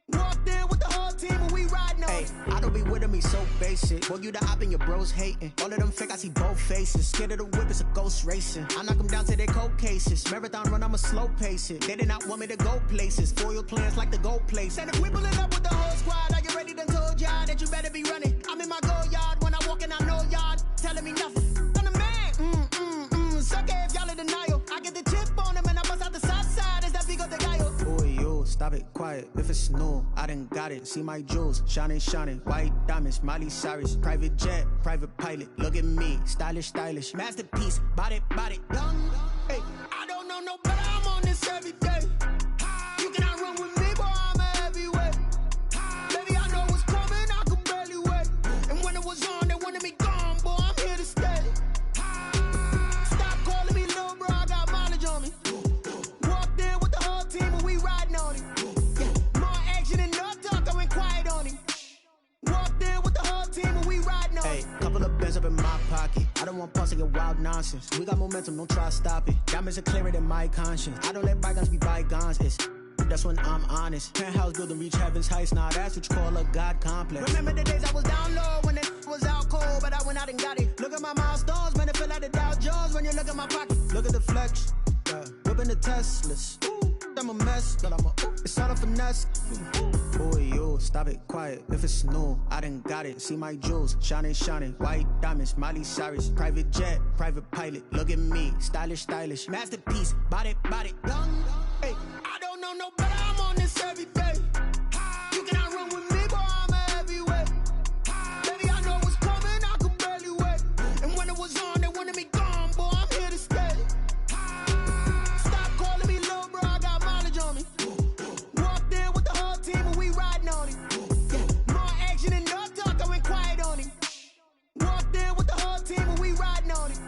Walked in with the whole team and we riding on it. I don't be with me so basic. Boy, you the op and your bros hating. All of them fake, I see both faces. Scared of the whip, it's a ghost racing. I knock them down to their cold cases. Marathon run, I'ma slow pace it. They did not want me to go places. Foil plans like the go place. And if we pulling up with the whole squad, are you ready? Done told y'all that you better be running. I'm in my go yard when I walk in, I know y'all telling me nothing. I'm the man, suck it if y'all in denial. I get the chip on him and I bust out the south side. Is that Vigo the guy? Boy, yo, stop it, quiet. If it's new, I done got it. See my jewels, shining, shining. White diamonds, Miley Cyrus. Private jet, private pilot. Look at me, stylish, stylish. Masterpiece, body, young. Hey, I don't know no better, I'm on this every day. You cannot run with me, boy, I'm a heavyweight. Baby, I know what's coming, I could barely wait. And when it was on, they wanted me gone, boy, I'm here to stay. Stop calling me little bro, I got mileage on me. Walked in with the whole team and we riding on it. Yeah, more action and no talk, I went quiet on him. Walked in with the whole team and we riding on it. Hey, couple of bands up in my pocket. I don't want pause to get wild nonsense. We got momentum, don't try to stop it. Diamonds are clearer than my conscience. I don't let bygones be bygones. That's when I'm honest. Penthouse building reach heaven's heights. Nah, that's what you call a God complex. Remember the days I was down low when it was out cold, but I went out and got it. Look at my milestones, man, it feel like the Dow Jones when you look at my pocket. Look at the flex, whipping the Teslas. I'm a mess, but it's all a finesse. Boy, yo, stop it, quiet. If it's new, I done got it. See my jewels, shining, shining. White diamonds, Miley Cyrus. Private jet, private pilot. Look at me, stylish, stylish. Masterpiece, body, young. Hey, I don't know no better, I'm on this every day. You cannot run with me, boy, I'm a heavyweight. Baby, I know what's coming, I could barely wait. And when it was on, they wanted me gone, boy, I'm here to stay. Stop calling me little bro, I got mileage on me. Walked in with the whole team and we riding on it. Yeah, more action and no talk, I went quiet on him. Walked in with the whole team and we riding on it.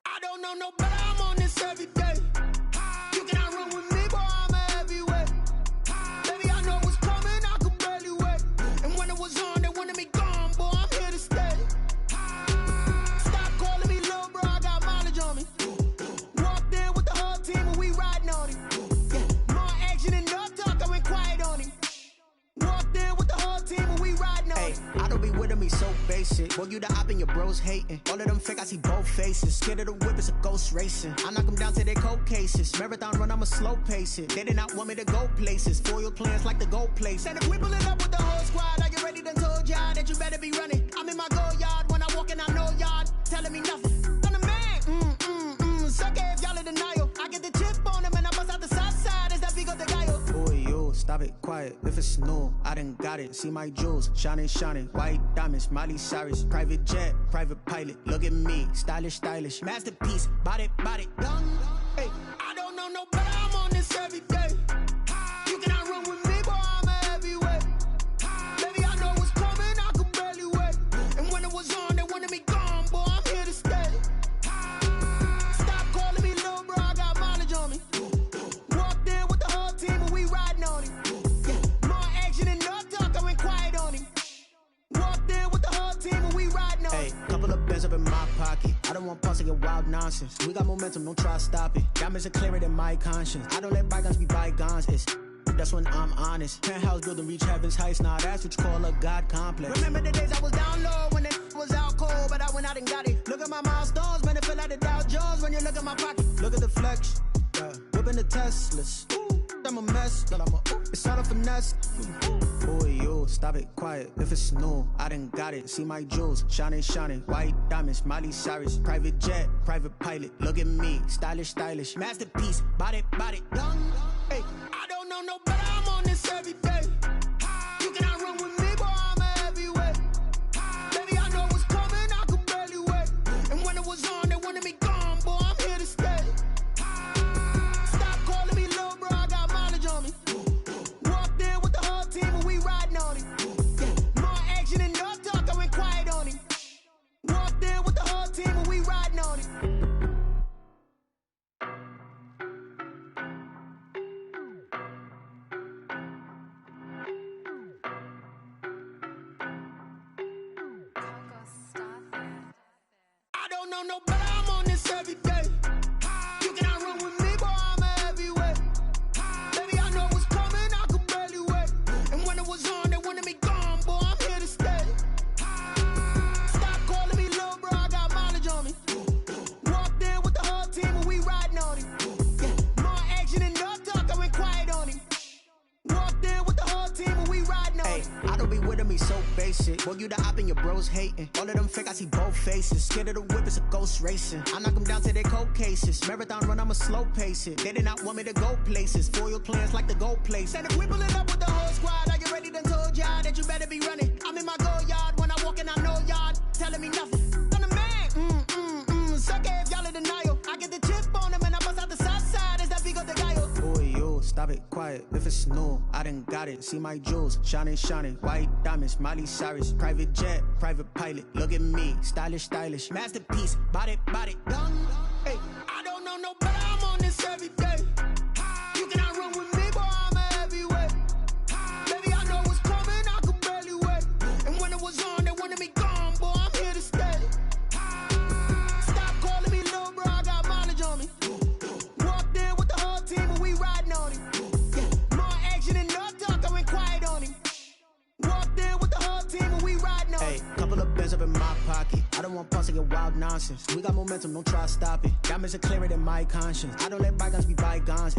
I don't know no better, I'm on this every day. You cannot run with me, boy, I'm a heavyweight. Baby, I know what's coming, I could barely wait. And when it was on, they wanted me gone, boy, I'm here to stay. Stop calling me little bro, I got mileage on me. Walked in with the whole team and we riding on it. Yeah, more action and no talk, I went quiet on him. Walked in with the whole team and we riding on it. I don't be with me so basic. Boy, you the op and your bros hating. All of them fake, I see both faces. Scared of the whip, it's a ghost racing. I knock them down to their cold cases. Marathon run, I'ma slow pace it. They did not want me to go places. Foil plans like the go place. And if we pulling up with the whole squad, are you ready? Done told y'all that you better be running. I'm in my go yard when I walk in, I know y'all telling me nothing. I'm the man, suck it if y'all in denial. I get the chip on him and I bust out the south side. Is that Vigo the guy? Boy, yo, stop it, quiet. If it's new, I done got it. See my jewels, shining, shining. White diamonds, Miley Cyrus. Private jet, private pilot. Look at me, stylish, stylish. Masterpiece, body, young. Hey, I don't know no better, I'm on this every day. You cannot run with me, boy, I'm a heavyweight. Baby, I know what's coming, I could barely wait. And when it was on, they wanted me gone, boy, I'm here to stay. Stop calling me little bro, I got mileage on me. Walked in with the whole team and we riding on it. Yeah, more action and no talk, I went quiet on him. Walked in with the whole team and we riding on it. Hey, couple of bands up in my pocket. I don't want pause to get wild nonsense. We got momentum, don't try to stop it. Diamonds are clearer than my conscience. I don't let bygones be bygones. That's when I'm honest. Penthouse building reach heaven's heights. Nah, that's what you call a God complex. Remember the days I was down low when it was out cold, but I went out and got it. Look at my milestones, man, it feel like the Dow Jones when you look at my pocket. Look at the flex, whipping the Teslas. I'm a mess, but it's all a finesse. Boy, yo, stop it, quiet. If it's new, I done got it. See my jewels, shining, shining. White diamonds, Miley Cyrus. Private jet, private pilot. Look at me, stylish, stylish. Masterpiece, body, young. Hey, I don't know no better, I'm on this every day. You cannot run with me, boy, I'm a heavyweight. Baby, I know what's coming, I could barely wait. And when it was on, they wanted me gone, boy, I'm here to stay. don't know, but I'm on this every day. You cannot run with me, boy, I'm a heavyweight. Baby, I know what's coming, I could barely wait. And when it was on, they wanted me gone, boy, I'm here to stay. Stop calling me little bro, I got mileage on me. Walked in with the whole team and we riding on him. Yeah, more action and no talk, I went quiet on him. Walked in with the whole team and we riding on him. I don't be with me so basic. Boy, you the op and your bros hating. All of them fake, I see both faces. Scared of the whip, it's a ghost racing. I knock them down to their cold cases. Marathon run, I'ma slow pace it. They did not want me to go places. Foil plans like the go place. And if we pulling up with the whole squad, are you ready? Done told y'all that you better be running. I'm in my go yard. When I walk in, I know y'all telling me nothing. I'm the man. Suck it if y'all in denial. I get the chip on them and I bust out the south side. Is that Vigo the Gallo? Boy, yo, stop it, quiet. If it's new, I done got it. See my jewels, shining, shining. White diamonds, Miley Cyrus. Private jet, private pilot. Look at me, stylish, stylish. Masterpiece, body, done. Hey, I don't know, no, but I'm on this every day. You cannot run with me, boy, I'm a heavyweight. Baby, I know what's coming, I could barely wait. And when it was on, they wanted me gone, boy, I'm here to stay. Stop calling me little bro, I got mileage on me. Walked in with the whole team and we riding on him. Yeah, more action and no talk, I went quiet on him. Walked in with the whole team and we riding on him. Hey, couple of bands up in my pocket. I don't want pause to get wild nonsense. We got momentum, don't try to stop it. Diamonds are clearer than my conscience. I don't let bygones be bygones.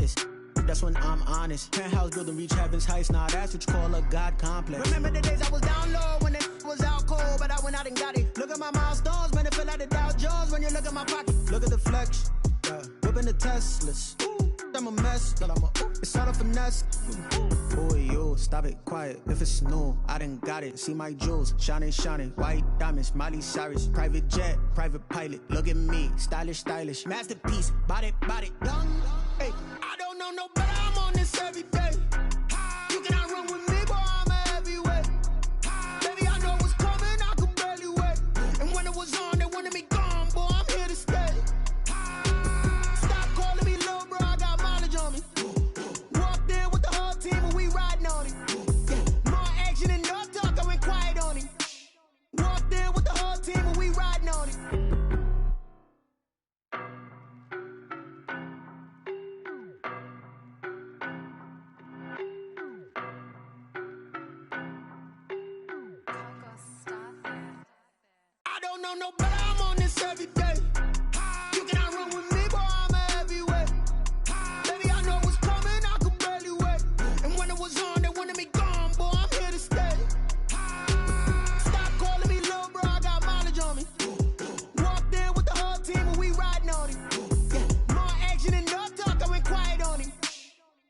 That's when I'm honest. Penthouse building, reach heaven's heights. Nah, that's what you call a God complex. Remember the days I was down low when it was out cold, but I went out and got it. Look at my milestones, man, it feel like the Dow Jones when you look at my pocket. Look at the flex, whipping the Teslas. I'm a mess, but it's all a finesse. Boy, yo, stop it, quiet. If it's new, I done got it. See my jewels, shining, shining. White diamonds, Miley Cyrus. Private jet, private pilot. Look at me, stylish, stylish. Masterpiece, body, done. Hey, I don't know, no, but I'm on this every day. You cannot run with me, boy, I'm a heavyweight. Baby, I know what's coming, I could barely wait. And when it was on, they wanted me gone, boy, I'm here to stay. Stop calling me little bro, I got mileage on me. Walked in with the whole team and we riding on him. Yeah, more action and no talk, I went quiet on him. Walked in with the whole team and we riding on him. I don't know, no, but I'm on this every day. You cannot run with me, boy, I'm a heavyweight. Baby, I know what's coming, I could barely wait. And when it was on, they wanted me gone, boy, I'm here to stay. Stop calling me little bro, I got mileage on me. Walked in with the whole team and we riding on him. Yeah, more action and no talk, I went quiet on him.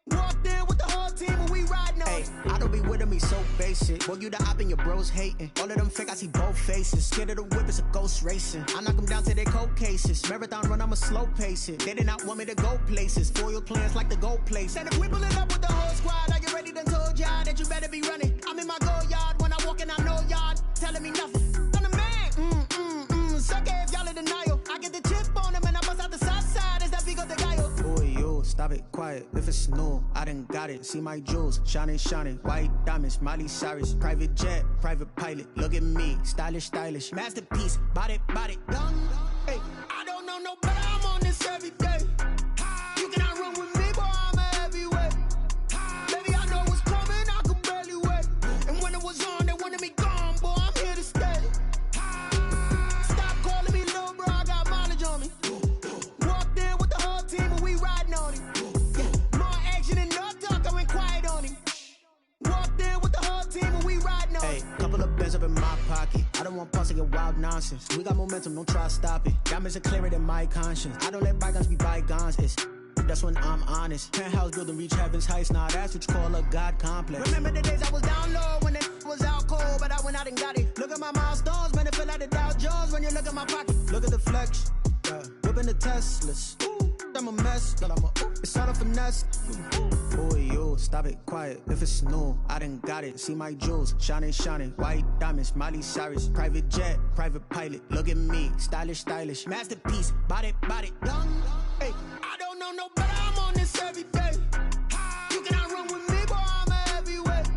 Walked in with the whole team and we riding on him. I don't be with me so basic. Boy, you the op and your bros hating. All of them fake, I see both faces. Scared of the whip, it's a ghost racing. I knock them down to their cold cases. Marathon run, I'ma slow pace it. They did not want me to go places. Foil plans like the go place. And if we pulling up with the whole squad, are you ready? Done told y'all that you better be running. I'm in my go yard. When I walk in, I know y'all telling me nothing. I'm the man. Suck it if y'all in denial. I get the chip on them and I bust out the south side. Is that Vigo the Gallo? Boy, yo, stop it, quiet. If it's new, I done got it. See my jewels, shining, shining. White diamonds, Miley Cyrus. Private jet, private pilot. Look at me, stylish, stylish. Masterpiece, body, done. Hey, I don't know, no, but I'm on this every day. You cannot run with me, boy, I'm a heavyweight. Baby, I know what's coming, I could barely wait. And when it was on, they wanted me gone, boy, I'm here to stay. Stop calling me little bro, I got mileage on me. Walked in with the whole team and we riding on him. Yeah, more action and no talk, I went quiet on him. Walked in with the whole team and we riding on him. Hey, couple of bands up in my pocket. I don't want pause to get wild nonsense. We got momentum, don't try to stop it. Diamonds are clearer than my conscience. I don't let bygones be bygones. That's when I'm honest. Penthouse building, reach heaven's heights. Nah, that's what you call a God complex. Remember the days I was down low when it was out cold, but I went out and got it. Look at my milestones, man, it feel like the Dow Jones when you look at my pocket. Look at the flex, whipping the Teslas. I'm a mess, but it's all a finesse. Boy, yo, stop it, quiet. If it's new, I done got it. See my jewels, shining, shining. White diamonds, Miley Cyrus. Private jet, private pilot. Look at me, stylish, stylish. Masterpiece, body, done. Hey, I don't know, no, but I'm on this every day. You cannot run with me, boy, I'm a heavyweight.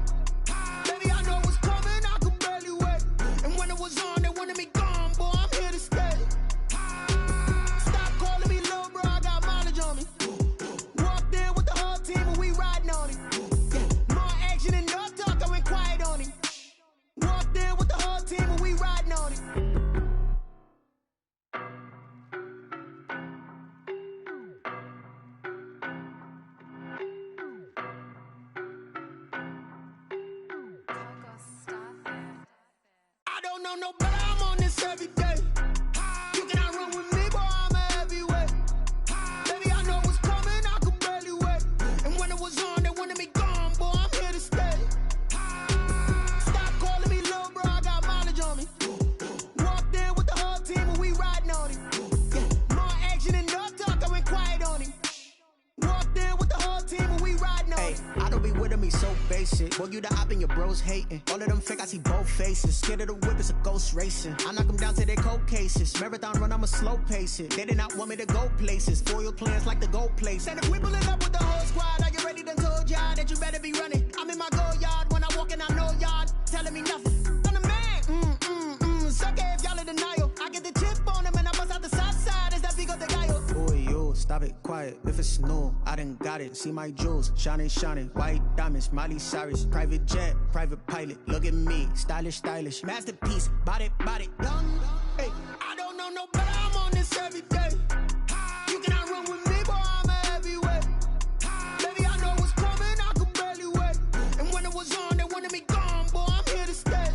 Baby, I know what's coming, I could barely wait. And when it was on, they wanted me gone, boy, I'm here to stay. know no better, I'm on this every day. You cannot run with me, boy, I'm a heavyweight. Baby, I know what's coming, I could barely wait. And when it was on, they wanted me gone, boy, I'm here to stay. Stop calling me little bro, I got mileage on me. Walked in with the whole team and we riding on it. Yeah, more action and no talk, I went quiet on it. Walked in with the whole team and we riding on it. I don't be with him, he's so basic. Boy, you the op and your bros hating. All of them fake, I see both faces. Scared of the whip, it's a ghost racing. I knock them down to their cold cases. Marathon run, I'ma slow pace it. They did not want me to go places. Foil plans like the gold place. And if we pulling up with the whole squad, are you ready? Done told y'all that you better be running. I'm in my go yard when I walk in, I know y'all telling me nothing. I'm the man. Suck it if y'all in denial. I get the chip on them and I bust out the south side. Is that big of the guy? Boy, yo, stop it, quiet. If it's new, I done got it. See my jewels, shining, shining. White diamonds, Miley Cyrus. Private jet, private pilot. Look at me, stylish, stylish. Masterpiece, body, young. Hey, I don't know no better, I'm on this every day. You cannot run with me, boy, I'm a heavyweight. Baby, I know what's coming, I could barely wait. And when it was on, they wanted me gone, boy, I'm here to stay.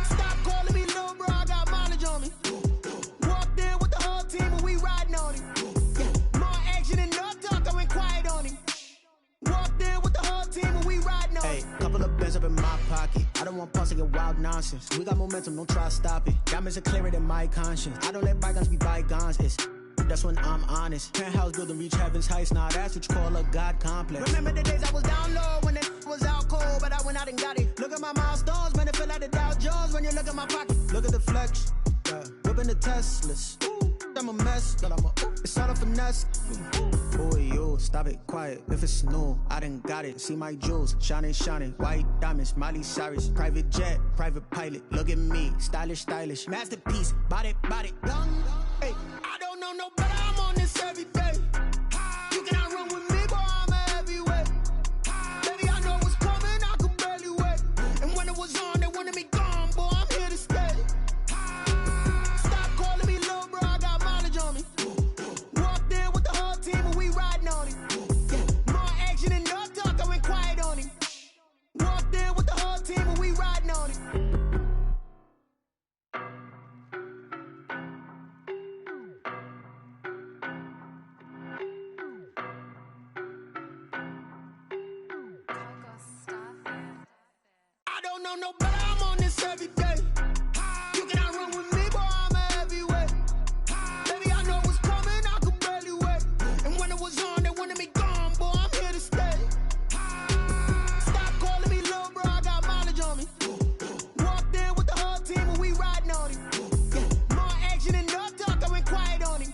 Stop calling me little bro, I got mileage on me. Walked in with the whole team and we riding on it. Yeah, more action and no talk, I went quiet on it. Walked in with the whole team and we riding on it. Hey, couple of bands up in my pocket. I don't want pause to get wild nonsense. We got momentum, don't try to stop it. Diamonds are clearer than my conscience. I don't let bygones be bygones. That's when I'm honest. Penthouse building, reach heaven's heights. Now that's what you call a God complex. Remember the days I was down low when it was out cold, but I went out and got it. Look at my milestones, man, it feel like the Dow Jones when you look at my pocket. Look at the flex, yeah. Whipping the Teslas. I'm a mess, but it's all a finesse. Boy, yo, stop it, quiet. If it's new, I done got it. See my jewels, shining, shining. White diamonds, Miley Cyrus. Private jet, private pilot. Look at me, stylish, stylish. Masterpiece, body, young. Hey, I don't know no better, I'm on this every day. You cannot run with me, boy, I'm a heavyweight. Baby, I know what's coming, I could barely wait. And when it was on, they wanted me gone, boy, I'm here to stay. Stop calling me little bro, I got mileage on me. Walked in with the whole team and we riding on it. Yeah, more action and no talk, I went quiet on it. Walked in with the whole team and we riding on it. I don't know no better, I'm on this every day. You cannot run with me, boy, I'm a heavyweight. Baby, I know what's coming, I could barely wait. And when it was on, they wanted me gone, boy, I'm here to stay. Stop calling me little bro, I got mileage on me. Walked in with the whole team and we riding on it. Yeah, more action and no talk, I went quiet on it.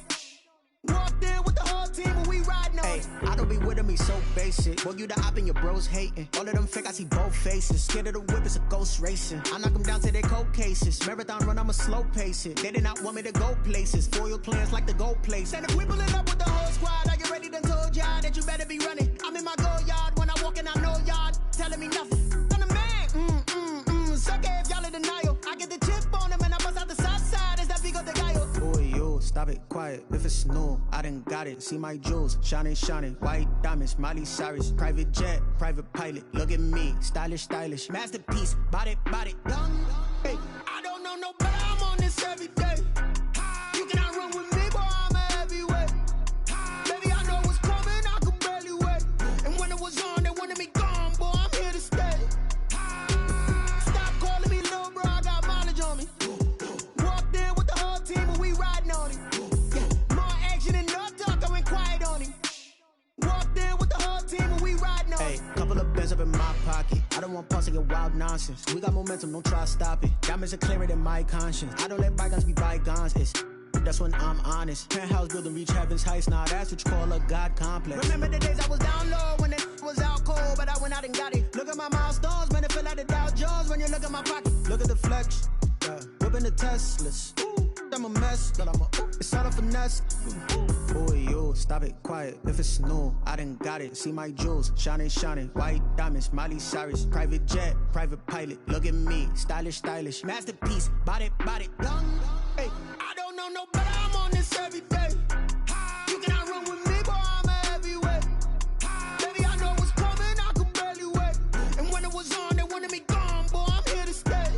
Walked in with the whole team and we riding on it. I don't be with him, he's so basic. Boy, you the op and your bros hating. All of them fake, I see both faces. Scared of the whip, it's a ghost racing. I knock them down to their cold cases. Marathon run, I'ma slow pace it. They did not want me to go places. Foil plans like the gold place. And if we pulling up with the whole squad, are you ready? Done told y'all that you better be running. I'm in my go yard when I walk in, I know y'all telling me nothing. I'm the man. Suck it if y'all in denial. I get the chip on them and I bust out the south side. Is that big of the guy? Boy, yo, stop it, quiet. If it's new, I done got it. See my jewels, shining, shining. White diamonds, Miley Cyrus. Private jet, private pilot. Look at me, stylish, stylish. Masterpiece, body, young. Hey, I don't know no better, I'm on this every day. You cannot run with me, boy, I'm a heavyweight. Baby, I know what's coming, I could barely wait. And when it was on, they wanted me gone, boy, I'm here to stay. Stop calling me little bro, I got mileage on me. Walked in with the whole team and we riding on it. Yeah, more action and no talk, I went quiet on it. Walked in with the whole team and we riding on it. Hey, couple of bands up in my pocket. I don't want pause to get wild nonsense. We got momentum, don't try to stop it. Diamonds are clearer than my conscience. I don't let bygones be bygones. That's when I'm honest. Penthouse building, reach heaven's heights. Now that's what you call a God complex. Remember the days I was down low when it was out cold, but I went out and got it. Look at my milestones, man, it feel like the Dow Jones when you look at my pocket. Look at the flex, yeah. Whipping the Teslas. I'm a mess, but it's all a finesse. Boy, yo, stop it, quiet. If it's new, I done got it. See my jewels, shining, shining. White diamonds, Miley Cyrus. Private jet, private pilot. Look at me, stylish, stylish. Masterpiece, body, young. Hey, I don't know no better, I'm on this every day. You cannot run with me, boy, I'm a heavyweight. Baby, I know what's coming, I could barely wait. And when it was on, they wanted me gone, boy, I'm here to stay.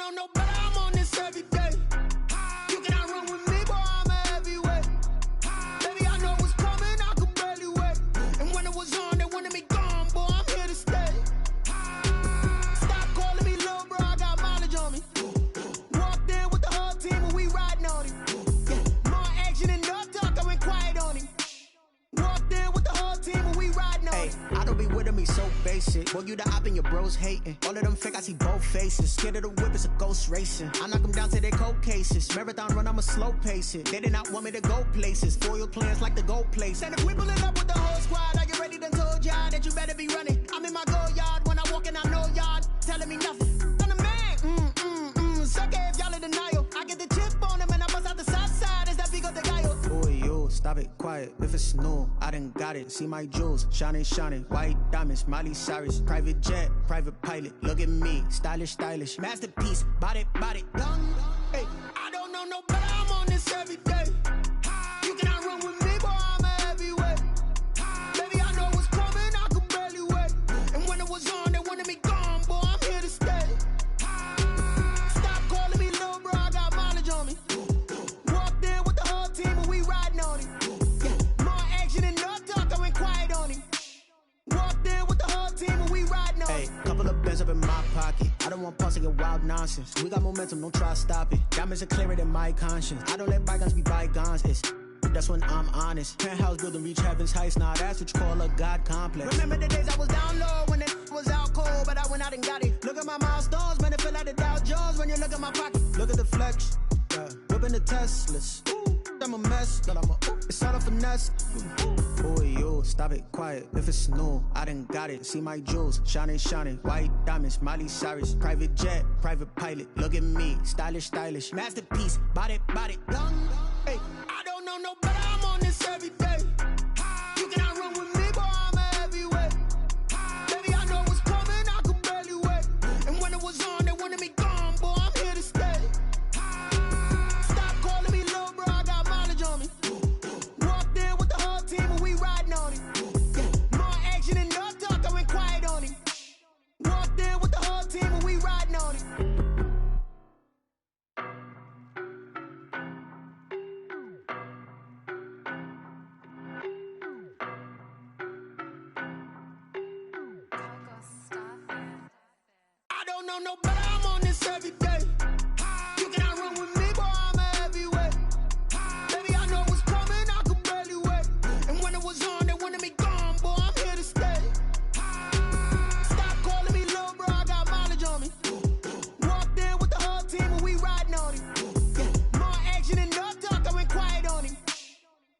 don't know, but I'm on this every day. You cannot run with me, boy, I'm a heavyweight. Baby, I know what's coming, I could barely wait. And when it was on, they wanted me gone, boy, I'm here to stay. Stop calling me little bro, I got mileage on me. Walked in with the whole team and we riding on him. Yeah, more action and no talk, I went quiet on him. Walked in with the whole team and we riding on him. I don't be with me so basic. Well, you the op and your bros hating. All of them fake, I see both faces. Scared of the whip, it's a ghost racing. I knock them down to their cold cases. Marathon run, I'ma slow pace it. They did not want me to go places. Foil plans like the gold place. And if we pulling up with the whole squad, are you ready? Done told y'all that you better be running. I'm in my go yard. When I walk in, I know y'all telling me nothing. I'm the man. Sucker if y'all in denial. I get the chip on him and I bust out the south side. Is that big of the guy? Boy, yo, stop it, quiet. If it's new, I done got it. See my jewels, shining, shining. White diamonds, Miley Cyrus. Private jet, private pilot. Look at me, stylish, stylish. Masterpiece, body, young. Hey, I don't know no better, I'm on this every day. You cannot run with me, boy, I'm a heavyweight. Baby, I know what's coming, I could barely wait. And when it was on, they wanted me gone, boy, I'm here to stay. Stop calling me little bro, I got mileage on me. Walked in with the whole team and we riding on him. Yeah, more action and no talk, I went quiet on him. Walked in with the whole team and we riding on him. Hey, couple of bands up in my pocket. I don't want pause to get wild nonsense. We got momentum, don't try to stop it. Diamonds are clearer than my conscience. I don't let bygones be bygones. That's when I'm honest. Penthouse building, reach heaven's heights. Now that's what you call a God complex. Remember the days I was down low when it was out cold, but I went out and got it. Look at my milestones, man, it feel like the Dow Jones when you look at my pocket. Look at the flex, whipping the Teslas. I'm a mess, but it's all a finesse. Boy, yo, stop it, quiet. If it's new, I done got it. See my jewels, shining, shining. White diamonds, Miley Cyrus. Private jet, private pilot. Look at me, stylish, stylish. Masterpiece, body, young. Hey, I don't know no better, I'm on this every day. You cannot run with me, boy, I'm a heavyweight. Baby, I know what's coming, I could barely wait. And when it was on, they wanted me gone, boy, I'm here to stay. Stop calling me little bro, I got mileage on me. Walked in with the whole team and we riding on him. Yeah, more action and no talk, I went quiet on him. Walked in with the whole team and we riding on him. I don't know no better, I'm on this every day. You cannot run with me, boy, I'm a heavyweight. Baby, I know what's coming, I could barely wait. And when it was on, they wanted me gone, boy, I'm here to stay. Stop calling me little bro, I got mileage on me. Walked in with the whole team and we riding on him. Yeah, more action and no talk, I went quiet on him.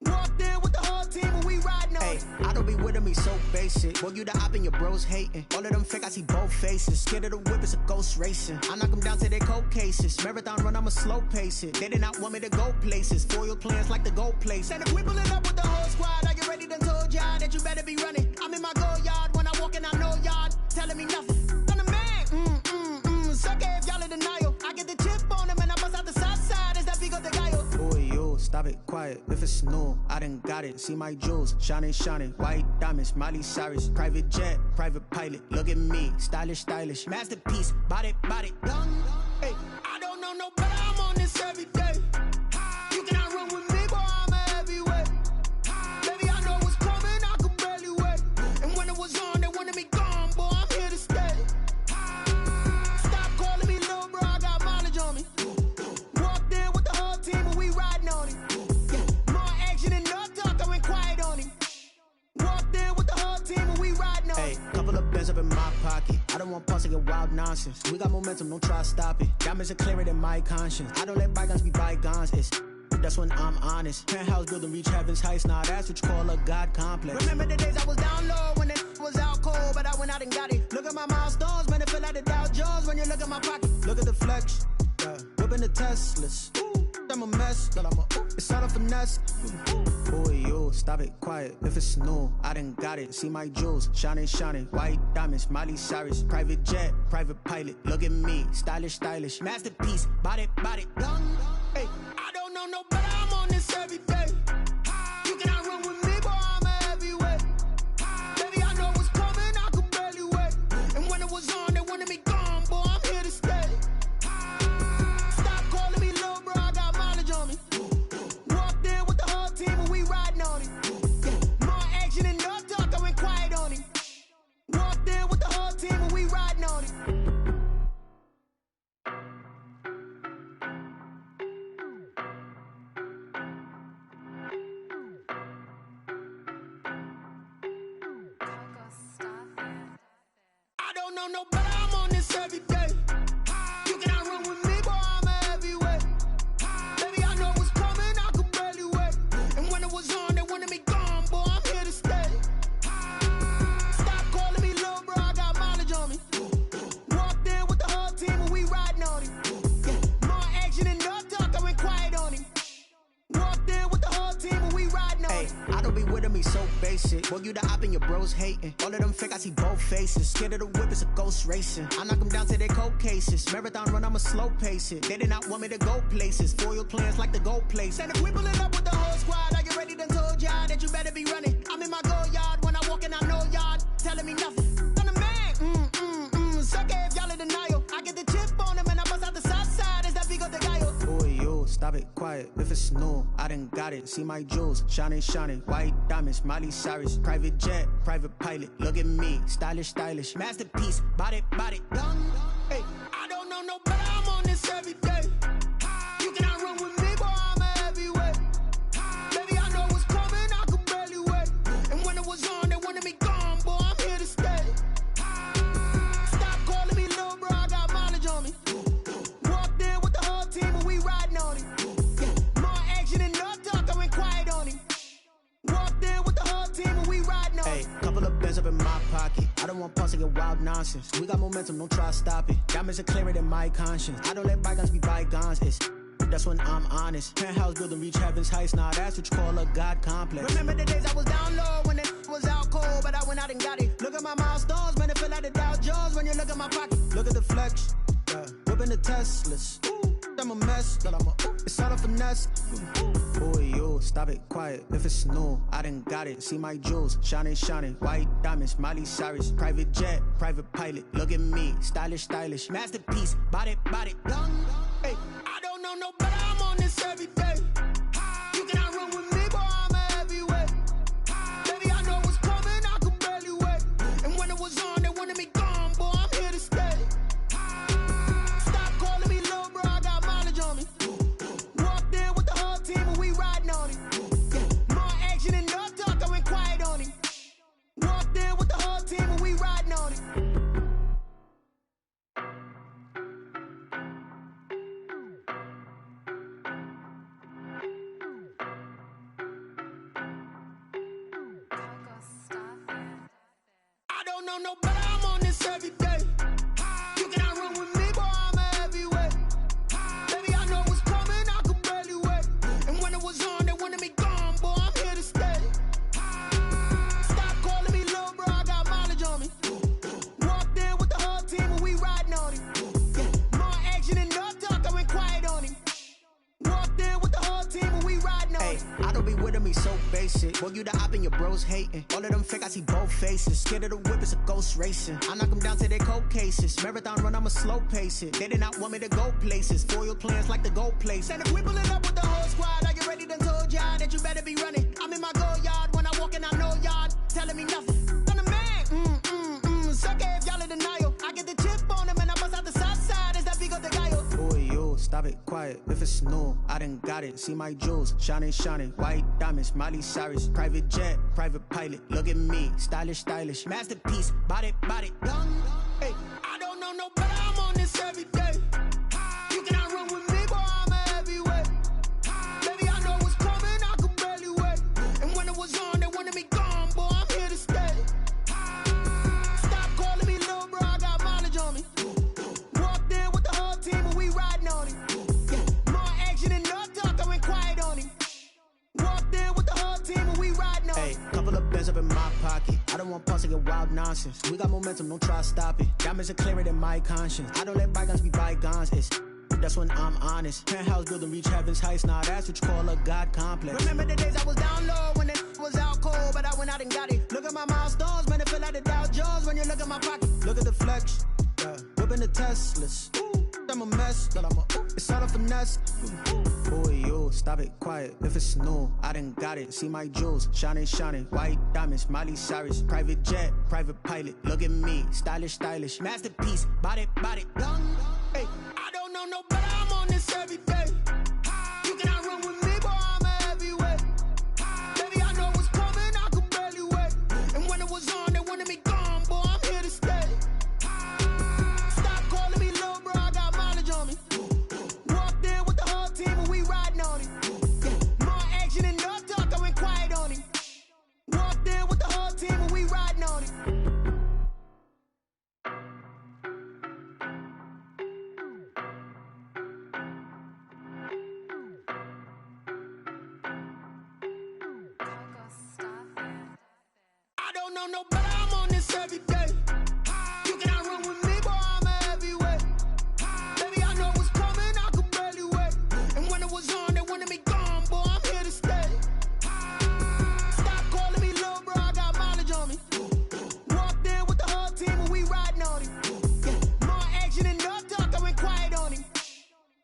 Walked in with the whole team and we riding on him. I don't be with me so basic. Well, you the op and your bros hating. All of them fake, I see both faces. Scared of the whip, it's a ghost racing. I knock them down to their cold cases. Marathon run, I'ma slow pace it. They did not want me to go places. Foil plans like the gold place. And if we pulling up with the whole squad, are you ready? Done told y'all that you better be running. I'm in my go yard. When I walk in, I know y'all telling me nothing. I'm the man. Sucker if y'all in denial. I get the chip on him and I bust out the south side. Is that big of the guy? Boy, yo, stop it, quiet. If it's new, I done got it. See my jewels, shining, shining. White diamonds, Miley Cyrus. Private jet, private pilot. Look at me, stylish, stylish. Masterpiece, body, young. Hey, I don't know no better, I'm on this every day. You cannot run with me, boy, I'm a heavyweight. Baby, I know what's coming, I could barely wait. And when it was on, they wanted me gone, boy, I'm here to stay. Stop calling me little bro, I got mileage on me. Walked in with the whole team and we riding on him. Yeah, more action and no talk, I went quiet on him. Walked in with the whole team and we riding on him. Hey, couple of bands up in my pocket. I don't want pause to get wild nonsense. We got momentum, don't try to stop it. Diamonds are clearer than my conscience. I don't let bygones be bygones. That's when I'm honest. Penthouse building, reach heaven's heights. Now that's what you call a God complex. Remember the days I was down low when it was out cold, but I went out and got it. Look at my milestones, man, it feel like the Dow Jones when you look at my pocket. Look at the flex, whipping the Teslas. I'm a mess, but it's all a finesse. Boy, yo, stop it, quiet. If it's new, I done got it. See my jewels, shining, shining. White diamonds, Miley Cyrus. Private jet, private pilot. Look at me, stylish, stylish. Masterpiece, body, young. Hey, I don't know no better, I'm on this every day. You cannot run with me, boy, I'm a heavyweight. Baby, I know what's coming, I could barely wait. And when it was on, they wanted me gone, boy, I'm here to stay. don't know, but I'm on this every day. You cannot run with me, boy, I'm a heavyweight. Baby, I know what's coming, I could barely wait. And when it was on, they wanted me gone, boy, I'm here to stay. Stop calling me little bro, I got mileage on me. Walked in with the whole team and we riding on him. Yeah, more action and no talk, I went quiet on him. Walked in with the whole team and we riding on him. I don't be with me so basic. Well, you the op and your bros hating. All of them fake, I see both faces. Scared of the whip, it's a ghost racing. I knock them down to their cold cases. Marathon run, I'ma slow pace it. They did not want me to go places. Foil plans like the go place. And if we pulling up with the whole squad, I get ready done told y'all that you better be running. I'm in my go yard when I walk in, I know y'all telling me nothing. I'm the man, suck it if y'all in denial. I get the chip on them and I bust out the south side. Is that Vigo de Gallo? Boy, yo, stop it, quiet. If it's new, I done got it. See my jewels, shining, shining. White diamonds, Miley Cyrus. Private jet, private pilot. Look at me, stylish, stylish. Masterpiece, body, done. Hey, I don't know no better, I'm on this every day. You cannot run with me, boy, I'm a heavyweight. Baby, I know what's coming, I could barely wait. And when it was on, they wanted me gone, boy, I'm here to stay. Stop calling me little bro, I got mileage on me. Walked in with the whole team and we riding on him. Yeah, more action and no talk, I went quiet on him. Walked in with the whole team and we riding on him. hey, couple of bands up in my pocket. I don't want pause to get wild nonsense. We got momentum, don't try to stop it. Diamonds are clearer than my conscience. I don't let bygones be bygones. That's when I'm honest. Penthouse building, reach heaven's heights. Nah, that's what you call a God complex. Remember the days I was down low when it was out cold, but I went out and got it. Look at my milestones, man, it feel like the Dow Jones when you look at my pocket. Look at the flex, whipping the Teslas. I'm a mess, but it's all a finesse. Boy, yo, stop it, quiet. If it's new, I done got it. See my jewels, shining, shining. White diamonds, Miley Cyrus. Private jet, private pilot. Look at me, stylish, stylish. Masterpiece, body, done. Hey, I don't know no better, I'm on this every day. You cannot run with me, boy, I'm a heavyweight. Baby, I know what's coming, I could barely wait. And when it was on, they wanted me gone, boy, I'm here to stay. Stop calling me little bro, I got mileage on me. Walked in with the whole team and we riding on him. Yeah, more action and no talk, I went quiet on him. Walked in with the whole team and we riding on him. I don't know no better, I'm on this every day. You cannot run with me, boy, I'm a heavyweight. Baby, I know what's coming, I could barely wait. And when it was on, they wanted me gone, boy, I'm here to stay. Stop calling me little bro, I got mileage on me. Walked in with the whole team and we riding on him. Yeah, more action and no talk, I went quiet on him. Walked in with the whole team and we riding on him. I don't be with me so basic. Well, you the op and your bros hating. All of them fake, I see both faces. Scared of the whip, it's a ghost racing. I knock them down to their cold cases. Marathon run, I'ma slow pace it. They did not want me to go places. Foil plans like the go place. And if we pulling up with the whole squad, I get ready done told y'all that you better be running. I'm in my go yard when I walk in, I know y'all telling me nothing. I'm the man, suck it if y'all in denial. I get the chip on them and I bust out the south side. Is that Vigo de Gallo? Boy, yo, stop it, quiet. If it's new, I done got it. See my jewels, shining, shining. White diamonds, Miley Cyrus. Private jet, private pilot. Look at me, stylish, stylish. Masterpiece, body, done. Hey, I don't know no better, I'm on this every day. You cannot run with me, boy, I'm a heavyweight. Baby, I know what's coming, I could barely wait. And when it was on, they wanted me gone, boy, I'm here to stay. Stop calling me little bro, I got mileage on me. Walked in with the whole team and we riding on him. Yeah, more action and no talk, I went quiet on him. Walked in with the whole team and we riding on him. Hey, couple of bands up in my pocket. I don't want pause to get wild nonsense. We got momentum, don't try to stop it. Diamonds are clearer than my conscience. I don't let bygones be bygones. That's when I'm honest. Penthouse building, reach heaven's heights. Nah, that's what you call a God complex. Remember the days I was down low when it was out cold, but I went out and got it. Look at my milestones, man, it feel like the Dow Jones when you look at my pocket. Look at the flex, whipping the Teslas. I'm a mess, but it's all a finesse. Boy, yo, stop it, quiet. If it's new, I done got it. See my jewels, shining, shining. White diamonds, Miley Cyrus. Private jet, private pilot. Look at me, stylish, stylish. Masterpiece, body, done. Hey, I don't know no better, I'm on this every day. You cannot run with me, boy, I'm a heavyweight. Baby, I know what's coming, I could barely wait. And when it was on, they wanted me gone, boy, I'm here to stay. don't know, but I'm on this every day. You cannot run with me, boy, I'm a heavyweight. Baby, I know what's coming, I could barely wait. And when it was on, they wanted me gone, boy, I'm here to stay. Stop calling me little bro, I got mileage on me. Walked in with the whole team and we riding on him. Yeah, more action and no talk, I went quiet on him.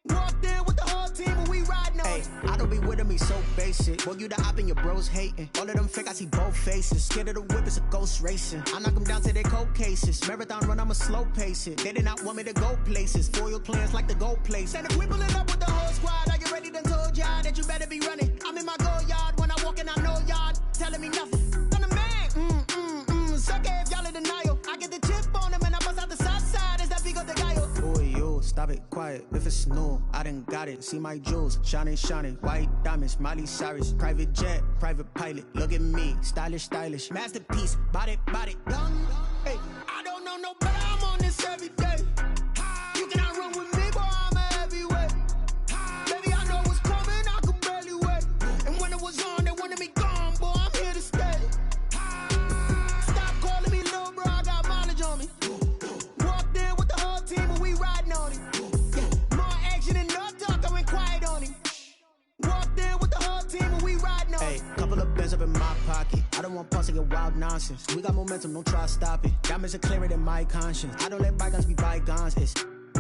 Walked in with the whole team and we riding on him. I don't be with me so basic. Well, you the op and your bros hating. All of them fake, I see both faces. Scared of the whip, it's a ghost racing. I knock them down to their cold cases. Marathon run, I'ma slow pace it. They did not want me to go places. Foil plans like the go place. And if we pulling up with the whole squad, are you ready? Done told y'all that you better be running. I'm in my go yard. When I walk in, I know y'all telling me nothing. I'm the man. Suck it if y'all in denial. I get the chip on them and I bust out the south side. Is that Vigo de Gallo? Boy, yo, stop it, quiet. If it's new, I done got it. See my jewels, shining, shining. White diamonds, Miley Cyrus. Private jet, private pilot. Look at me, stylish, stylish. Masterpiece, body, done. Hey, I don't know, no, but I'm on this every day. You cannot run with me, boy, I'm a heavyweight. Baby, I know what's coming, I could barely wait. And when it was on, they wanted me gone, boy, I'm here to stay. Stop calling me little bro, I got mileage on me. Walked in with the whole team and we riding on him. Yeah, more action and no talk, I went quiet on him. Walked in with the whole team and we riding on him. Hey, couple of bands up in my pocket. I don't want pause to get wild nonsense. We got momentum, don't try to stop it. Diamonds are clearer than my conscience. I don't let bygones be bygones.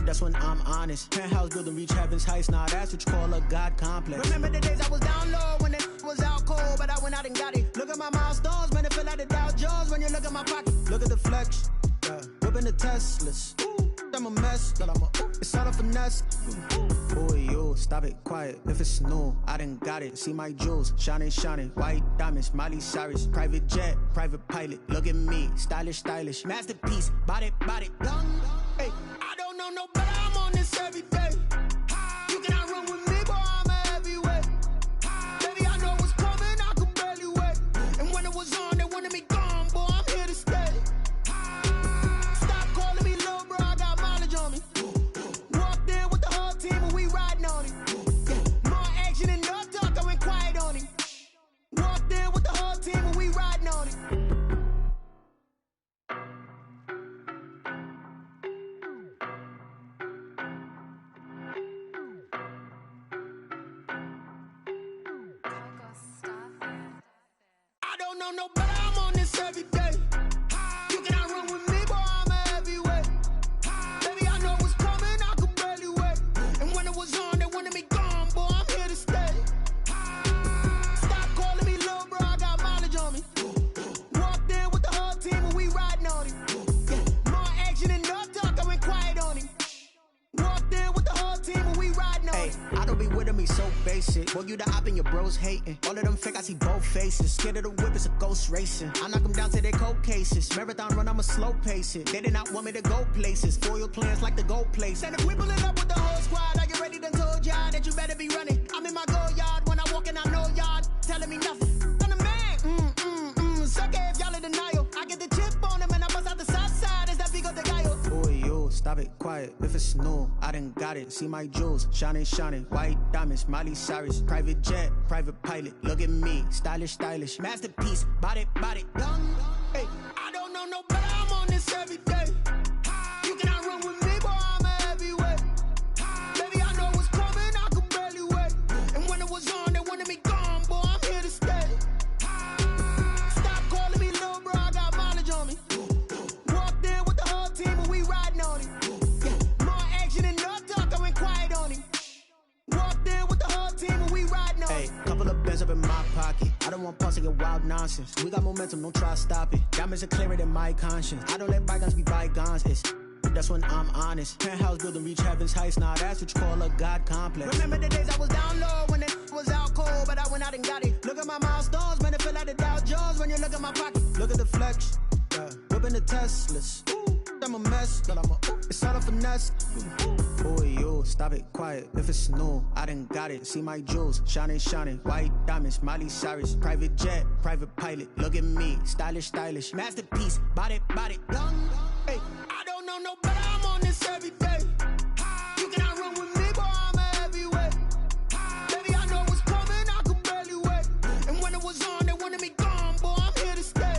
That's when I'm honest. Penthouse building, reach heaven's heights. Nah, that's what you call a God complex. Remember the days I was down low when it was out cold, but I went out and got it. Look at my milestones, man, it feel like the Dow Jones when you look at my pocket. Look at the flex, whipping the Teslas. I'm a mess, but it's all a finesse. Boy, yo, stop it, quiet. If it's new, I done got it. See my jewels, shining, shining. White diamonds, Miley Cyrus. Private jet, private pilot. Look at me, stylish, stylish. Masterpiece, body, done. Hey, I don't know, no, but I'm on this every day. You cannot run with me, boy, I'm a heavyweight. Baby, I know what's coming, I could barely wait. And when it was on, they wanted me gone, boy, I'm here to stay. Stop calling me little bro, I got mileage on me. Walked in with the whole team and we riding on him. Yeah, more action and no talk, I went quiet on him. Walked in with the whole team and we riding on him. I don't know, no, but I'm on this every day. You cannot run with me, boy, I'm a heavyweight. Baby, I know what's coming, I could barely wait. And when it was on, they wanted me gone, boy, I'm here to stay. Stop calling me little bro, I got mileage on me. Walked in with the whole team and we riding on him. Yeah, more action and no talk, I went quiet on him. Walked in with the whole team and we riding on him. I don't be with me so basic. Well, you the op and your bros hating. All of them fake, I see both faces. Scared of the whip, it's a ghost racing. I knock them down to their cold cases. Marathon run, I'ma slow pace it. They did not want me to go places. Foil plans like the go place. And if we pulling up with the whole squad, are you ready? Done told y'all that you better be running. I'm in my go yard. When I walk in, I know y'all telling me nothing. I'm the man. Suck it if y'all in denial. I get the chip on them and I bust out the south side. Is that Vigo de Gallo? Boy, yo, stop it, quiet. If it's new, I done got it. See my jewels, shining, shining. White diamonds, Miley Cyrus. Private jet, private pilot. Look at me, stylish, stylish. Masterpiece, body, done. Hey, I don't know, no, but I'm on this every day. You cannot run with me, boy, I'm a heavyweight. Baby, I know what's coming, I could barely wait. And when it was on, they wanted me gone, boy, I'm here to stay. Stop calling me little bro, I got mileage on me. Walked in with the whole team and we riding on him. Yeah, more action and no talk, I went quiet on him. Walked in with the whole team and we riding on him. Hey, couple of bands up in my pocket. I don't want pause to get wild nonsense. We got momentum, don't try to stop it. Diamonds are clearer than my conscience. I don't let bygones be bygones. That's when I'm honest. Penthouse building, reach heaven's heights. Nah, that's what you call a God complex. Remember the days I was down low when it was out cold, but I went out and got it. Look at my milestones, man, it feel like the Dow Jones when you look at my pocket. Look at the flex, whipping the Teslas. I'm a mess, but it's all a finesse. Boy, yo, stop it, quiet. If it's new, I done got it. See my jewels, shining, shining. White diamonds, Miley Cyrus. Private jet, private pilot. Look at me, stylish, stylish. Masterpiece, body, done. Hey, I don't know, no, but I'm on this every day. You cannot run with me, boy, I'm a heavyweight. Baby, I know what's coming, I could barely wait. And when it was on, they wanted me gone, boy, I'm here to stay.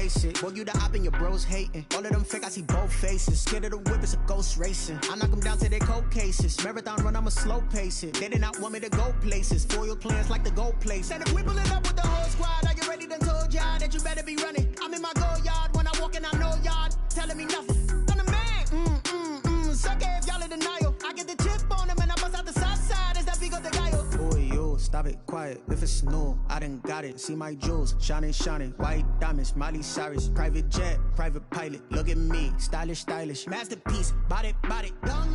basic. Boy, you the op and your bros hating. All of them fake, I see both faces. Scared of the whip, it's a ghost racing. I knock them down to their cold cases. Marathon run, I'ma slow pace it. They did not want me to go places. Foil plans like the go place. And if we pulling up with the whole squad, are you ready? Done told y'all that you better be running. I'm in my go yard. When I walk in, I know y'all telling me nothing. I'm the man. Suck it if y'all in denial. I get the chip on them and I bust out the south side. Is that Vigo de Gallo? Boy, yo, stop it, quiet. If it's new, I done got it. See my jewels, shining, shining. White diamonds, Miley Cyrus. Private jet, private pilot. Look at me, stylish, stylish. Masterpiece, body, done.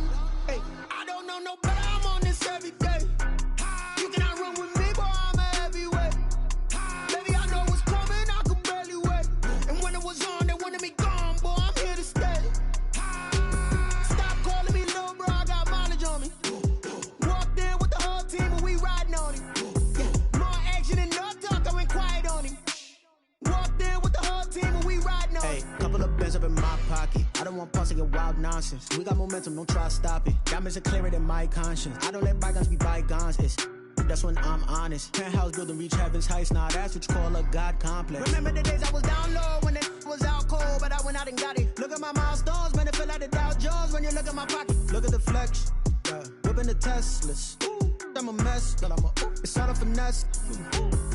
Hey, I don't know no better. I'm on this every day. You cannot run with me, boy. I'm a heavyweight. Baby, I know what's coming. I could barely wait. And when it was on, they wanted me gone, boy. I'm here to stay. Stop calling me little bro. I got mileage on me. Walked in with the whole team and we riding on him. Yeah, more action and no talk. I went quiet on him. Walked in with the whole team and we riding on him. Hey, couple of bands up in my pocket. I don't want pause to get wild nonsense. We got momentum, don't try to stop it. Diamonds are clearer than my conscience. I don't let bygones be bygones. That's when I'm honest. Penthouse building, reach heaven's heights. Nah, that's what you call a God complex. Remember the days I was down low when it was out cold, but I went out and got it. Look at my milestones, man, it feel like the Dow Jones when you look at my pocket. Look at the flex, yeah. Whipping the Teslas. I'm a mess, but it's all a finesse.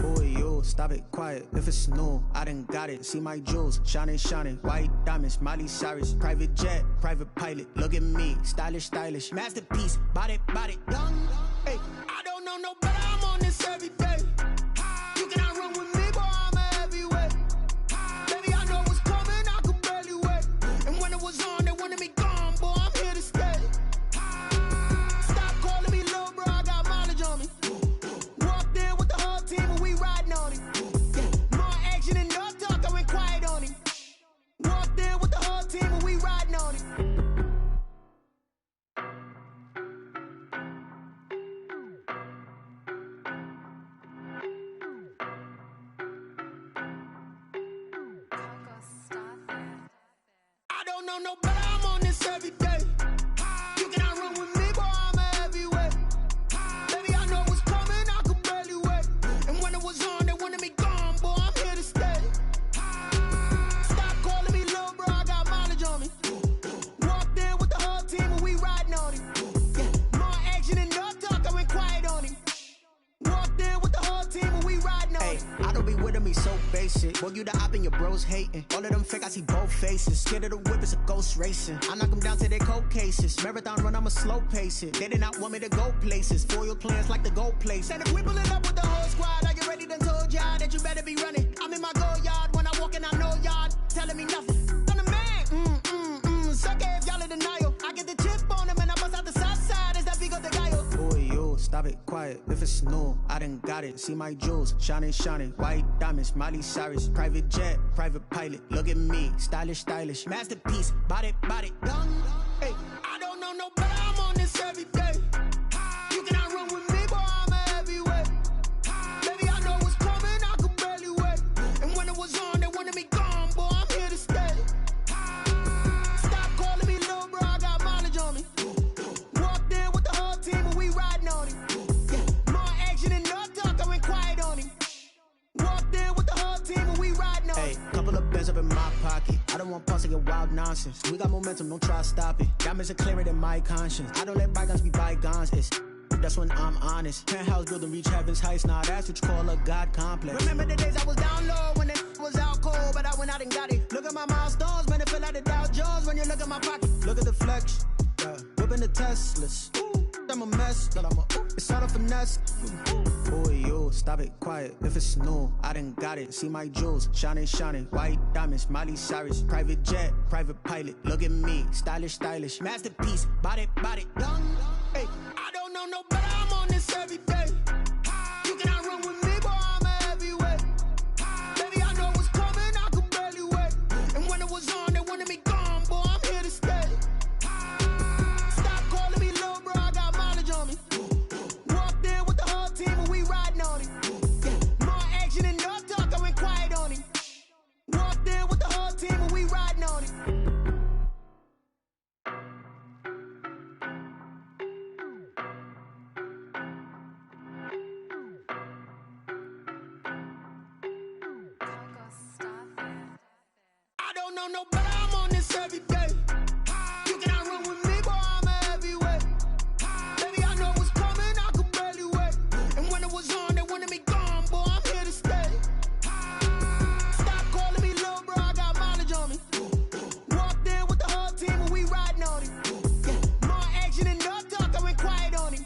Boy, yo, stop it, quiet. If it's new, I done got it. See my jewels, shining, shining. White diamonds, Miley Cyrus. Private jet, private pilot. Look at me, stylish, stylish. Masterpiece, body, done. Hey, I don't know no better. I'm on this every day. You cannot run with me, boy. I'm a heavyweight. Baby, I know what's coming. I could barely wait. And when it was on, they wanted me gone, boy. I'm here to stay. Stop calling me little bro. I got mileage on me. Walked in with the whole team and we riding on him. Yeah, more action and no talk. I went quiet on him. Walked in with the whole team and we riding on him. I don't know no better. I'm on this every day. You cannot run with me, boy. I'm a heavyweight. Baby, I know what's coming. I could barely wait. And when it was on, they wanted me gone, boy. I'm here to stay. Stop calling me little bro. I got mileage on me. Walked in with the whole team and we riding on him. Yeah, more action and no talk. I went quiet on him. Walked in with the whole team and we riding on him. I don't be with me so basic. Boy, you the op and your bros hating. All of them fake, I see both faces. Scared of the whip, it's a ghost racing. I knock them down to their cold cases. Marathon run, I'ma slow pace it. They did not want me to go places. Foil plans like the go place. And if we pulling up with the whole squad, are you ready? Done told y'all that you better be running. I'm in my go yard. When I walk in, I know y'all telling me nothing. I'm the man. Suck it if y'all in denial. I get the chip on them and I bust out the south side. Is that Vigo de Gallo? Boy, yo, stop it, quiet. If it's new, I done got it. See my jewels, shining, shining. White diamonds, Miley Cyrus. Private jet, private pilot. Look at me, stylish, stylish. Masterpiece, body, done. Hey, I don't know no better. I'm on this every day. You cannot run with me, boy. I'm a heavyweight. Baby, I know what's coming. I could barely wait. And when it was on, they wanted me gone, boy. I'm here to stay. Stop calling me little bro. I got mileage on me. Walked in with the whole team and we riding on him. Yeah, more action and no talk. I went quiet on him. Walked in with the whole team and we riding on him. Hey, couple of bands up in my pocket. I don't want pause to get wild nonsense. We got momentum, don't try to stop it. Diamonds are clearer than my conscience. I don't let bygones be bygones. That's when I'm honest. Penthouse building, reach heaven's heights. Nah, that's what you call a God complex. Remember the days I was down low when it was out cold, but I went out and got it. Look at my milestones, man, it feel like the Dow Jones when you look at my pocket. Look at the flex, yeah. Whipping the Teslas. I'm a mess, but it's all a finesse. Boy, yo, stop it, quiet. If it's new, I done got it. See my jewels, shining, shining. White diamonds, Miley Cyrus. Private jet, private pilot. Look at me, stylish, stylish. Masterpiece, body, done. Hey, I don't know no better. I'm on this every day. You cannot run with me, boy. I'm a heavyweight. Baby, I know what's coming. I could barely wait. And when it was on, they wanted me gone, boy. I'm here to stay. Stop calling me little bro. I got mileage on me. Walked in with the whole team and we riding on him. Yeah, more action and no talk. I went quiet on him. Walked in with the whole team and we riding on him. know, but I'm on this every day. You cannot run with me, boy, I'm a heavyweight. Baby, I know what's coming, I could barely wait. And when it was on, they wanted me gone, boy, I'm here to stay. Stop calling me little bro, I got mileage on me. Walked in with the whole team and we riding on it. Yeah, more action and no talk, I went quiet on him.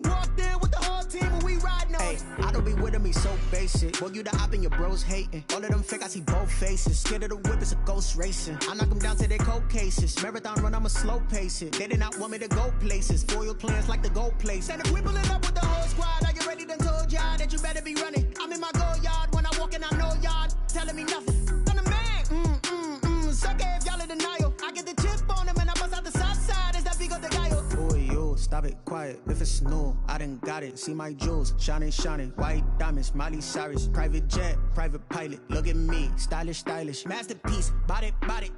Walked in with the whole team and we riding on it. I don't be with him, he's so basic. Boy, you the op and your bros hating. All of them fake, I see both faces. Scared of the whip, it's a ghost racing. I knock them down to their cold cases. Marathon run, I'ma slow pace it. They did not want me to go places. Foil plans like the gold place. And if we pulling up with the whole squad, I get ready to told y'all that you better be running. I'm in my go yard when I walk in, I know y'all telling me nothing. I'm the man, sucker if y'all in denial. I get the chip on them and I bust out the south side. Is that big of the guy? Boy, you stop it, quiet. If it's new, I done got it. See my jewels, shining, shining. White diamonds, Miley Cyrus. Private jet, private pilot. Look at me, stylish, stylish. Masterpiece, body,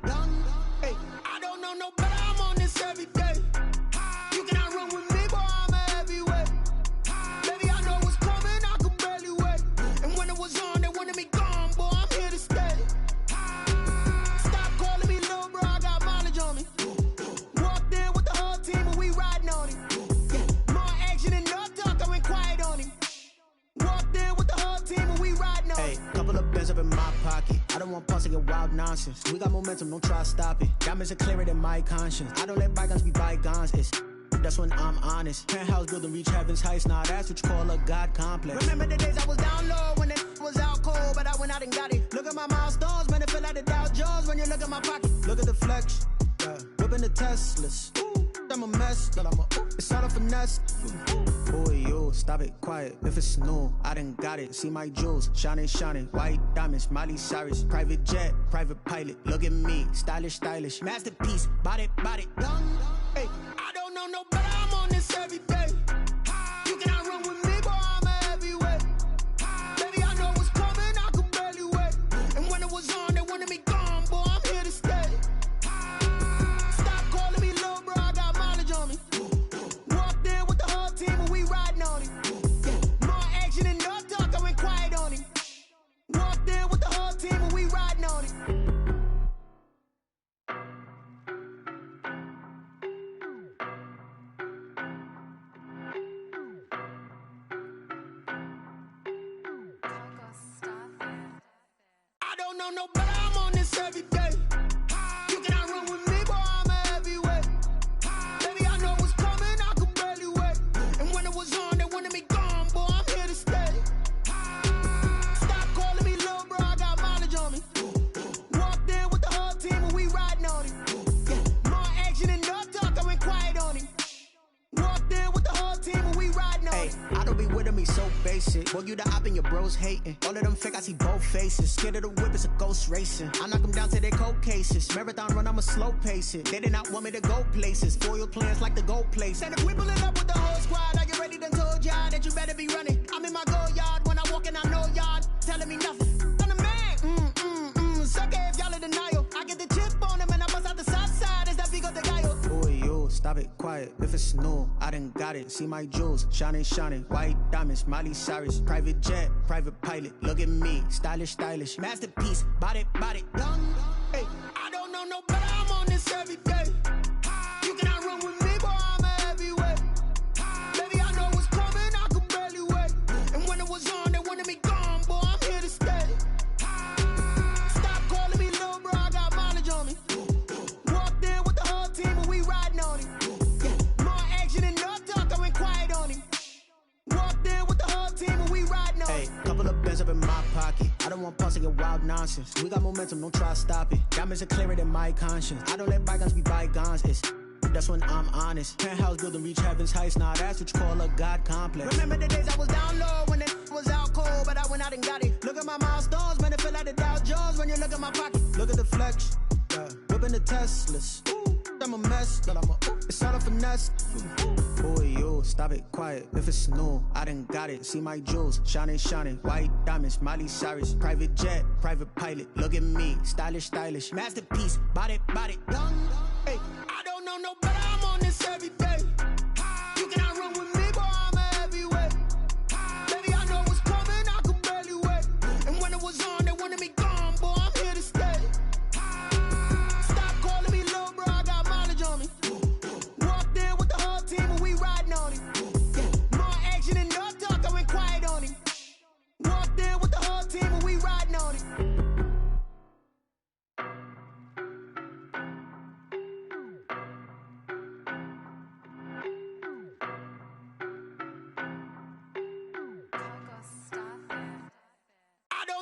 done. Hey, I don't know no better, I'm on this every day. You cannot run with me, boy, I'm a heavyweight. Baby, I know what's coming, I could barely wait. And when it was on, they wanted me gone, boy, I'm here to stay. Stop calling me little bro, I got mileage on me. Walked in with the whole team and we riding on it. Yeah, more action and no talk, I went quiet on him. Walked in with the whole team and we riding on it. Hey, couple of bins up in my pocket. I don't want pause to get wild nonsense. We got momentum, don't try to stop it. Diamonds are clearer than my conscience. I don't let bygones be bygones. That's when I'm honest. Penthouse building, reach heaven's heights. Nah, that's what you call a God complex. Remember the days I was down low when it was out cold, but I went out and got it. Look at my milestones, man, it feel like the Dow Jones when you look at my pocket. Look at the flex, yeah. Whipping the Teslas. Ooh, I'm a mess, but it's all a finesse. Boy, you stop it, quiet. If it's new, I done got it. See my jewels, shining, shining. White diamonds, Miley Cyrus. Private jet, private pilot. Look at me, stylish, stylish. Masterpiece, body, done. Hey, I don't know no better, I'm on this every day. You cannot run with me, boy, I'm a heavyweight. Baby, I know what's coming, I could barely wait. And when it was on, they wanted me gone, boy, I'm here to stay. Stop calling me little bro, I got mileage on me. Walked in with the whole team and we riding on it. Yeah, more action and no talk, I went quiet on him. Walked in with the whole team and we riding on it. I don't know no better, I'm on this every day. You cannot run with me, boy, I'm a heavyweight. Baby, I know what's coming, I could barely wait. And when it was on, they wanted me gone, boy, I'm here to stay. Stop calling me little bro, I got mileage on me. Walked in with the whole team and we riding on it. Yeah, more action and no talk, I went quiet on him. Walked in with the whole team and we riding on it. I don't be with him, he's so basic. Boy, you the op and your bros hating. All of them fake, I see both faces. Scared of the whip, it's a ghost racing. I knock them down to their cold cases. Marathon run, I'ma slow pace it. They did not want me to go places. Foil plans like the gold place. And if we pulling up with the whole squad, I get ready to told y'all that you better be running. I'm in my go yard when I walk in, I know y'all telling me nothing. I'm the man, sucker if y'all in denial. I get the chip on them and I bust out the south side. Is that big of the guy? Boy, you stop it, quiet. If it's new, I done got it. See my jewels, shining, shining. White diamonds, Miley Cyrus. Private jet, private pilot. Look at me, stylish, stylish. Masterpiece, body, done. Hey, I don't know no better, I'm on this every day. You cannot run with me, boy, I'm a heavyweight. Baby, I know what's coming, I could barely wait. And when it was on, they wanted me gone, boy, I'm here to stay. Stop calling me little bro, I got mileage on me. Walked in with the whole team and we riding on it. Yeah, more action and no talk, I went quiet on him. Walked in with the whole team and we riding on it. Hey, couple of bins up in my pocket. I don't want pause to get wild nonsense. We got momentum, don't try to stop it. Diamonds are clearer than my conscience. I don't let bygones be bygones. That's when I'm honest. Penthouse building, reach heaven's heights. Nah, that's what you call a God complex. Remember the days I was down low when it was out cold, but I went out and got it. Look at my milestones, man, it feel like the Dow Jones when you look at my pocket. Look at the flex, yeah. Whipping the Teslas. Ooh, I'm a mess, but it's all a finesse. Boy, you stop it, quiet. If it's new, I done got it. See my jewels, shining, shining. White diamonds, Miley Cyrus. Private jet, private pilot. Look at me, stylish, stylish. Masterpiece, body, done. Hey, I don't know no better, I'm on this every day. You cannot run with me, boy, I'm a heavyweight. Baby, I know what's coming, I could barely wait. And when it was on, they wanted me gone, boy, I'm here to stay.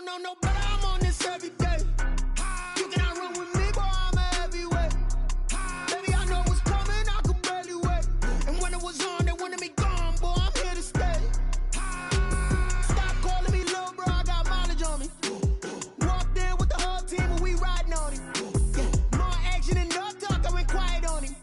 know no better, I'm on this every day. You cannot run with me, boy, I'm a heavyweight. Baby, I know what's coming, I could barely wait. And when it was on, they wanted me gone, boy, I'm here to stay. Stop calling me little bro, I got mileage on me. Walked in with the whole team and we riding on him. Yeah, more action and no talk, I went quiet on him.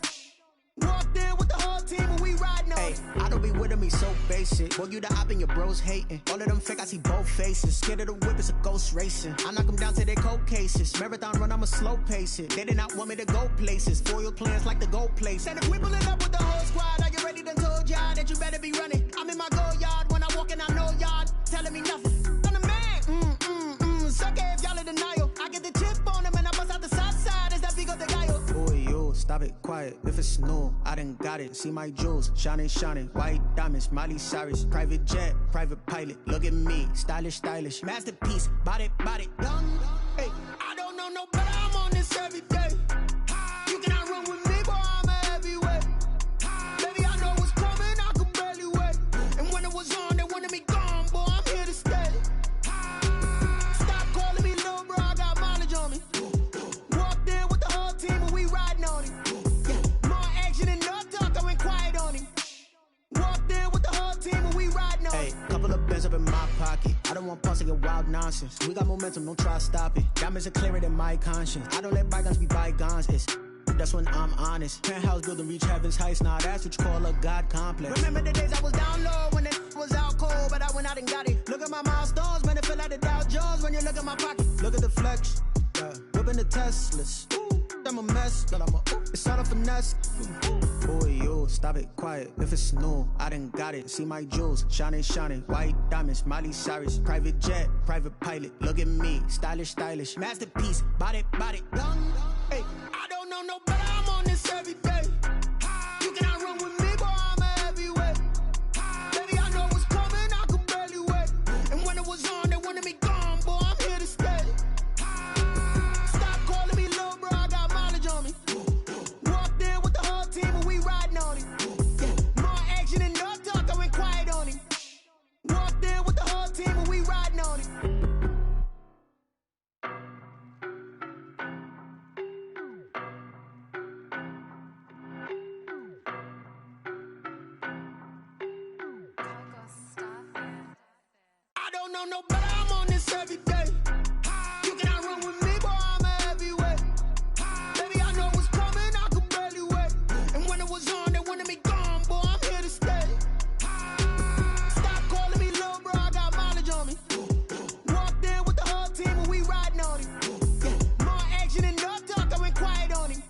Walked in with the whole team and we riding on him. I don't be with him, he's so basic. Boy, you the op and your bros hating. All of them fake, I see both faces. Scared of the whip, it's a ghost racing. I knock them down to their cold cases. Marathon run, I'ma slow pace it. They did not want me to go places. Foil plans like the gold place. And if we pulling up with the whole squad, are you ready? Done told y'all that you better be running. I'm in my go yard when I walk in, I know y'all telling me nothing. I'm the man. Suck it if y'all in denial. I get the chip on them and I bust out the south side. Is that big of the guy? Boy, yo, stop it, quiet. If it's new, I done got it. See my jewels, shining, shining. White diamonds, Miley Cyrus. Private jet, private pilot. Look at me, stylish, stylish. Masterpiece, body, young. Hey, I don't know no better, I'm on this every day. You cannot run with me, boy, I'm a heavyweight. Baby, I know what's coming, I could barely wait. And when it was on, they wanted me gone, boy, I'm here to stay. Stop calling me little bro, I got mileage on me. Walked in with the whole team and we riding on him. Yeah, more action and no talk, I went quiet on him. Walked in with the whole team and we riding on him. Hey, couple of bands up in my pocket. I don't want pause to get wild nonsense. We got momentum, don't try to stop it. Diamonds are clearer than my conscience. I don't let bygones be bygones. That's when I'm honest. Penthouse building, reach heaven's heights. Nah, that's what you call a God complex. Remember the days I was down low when it was out cold, but I went out and got it. Look at my milestones, man, it feel like the Dow Jones when you look at my pocket. Look at the flex, yeah. Whipping the Teslas. Ooh, I'm a mess, but it's all a finesse. Boy, yo, stop it, quiet. If it's new, I done got it. See my jewels, shining, shining. White diamonds, Miley Cyrus. Private jet, private pilot. Look at me, stylish, stylish. Masterpiece, body, young. Hey, I don't know no better, I'm on this every day. You cannot run with me, boy, I'm a heavyweight. Baby, I know what's coming, I could barely wait. And when it was on, they wanted me gone, boy, I'm here to stay. Stop calling me little bro, I got mileage on me. Walked in with the whole team and we riding on him. Yeah, more action and no talk, I went quiet on him. Walked in with the whole team and we riding on him. I don't know no better, I'm on this every day. You cannot run with me, boy, I'm a heavyweight. Baby, I know what's coming, I could barely wait. And when it was on, they wanted me gone, boy, I'm here to stay. Stop calling me little bro, I got mileage on me. Walked in with the whole team and we riding on him. Yeah, more action and no talk, I went quiet on him.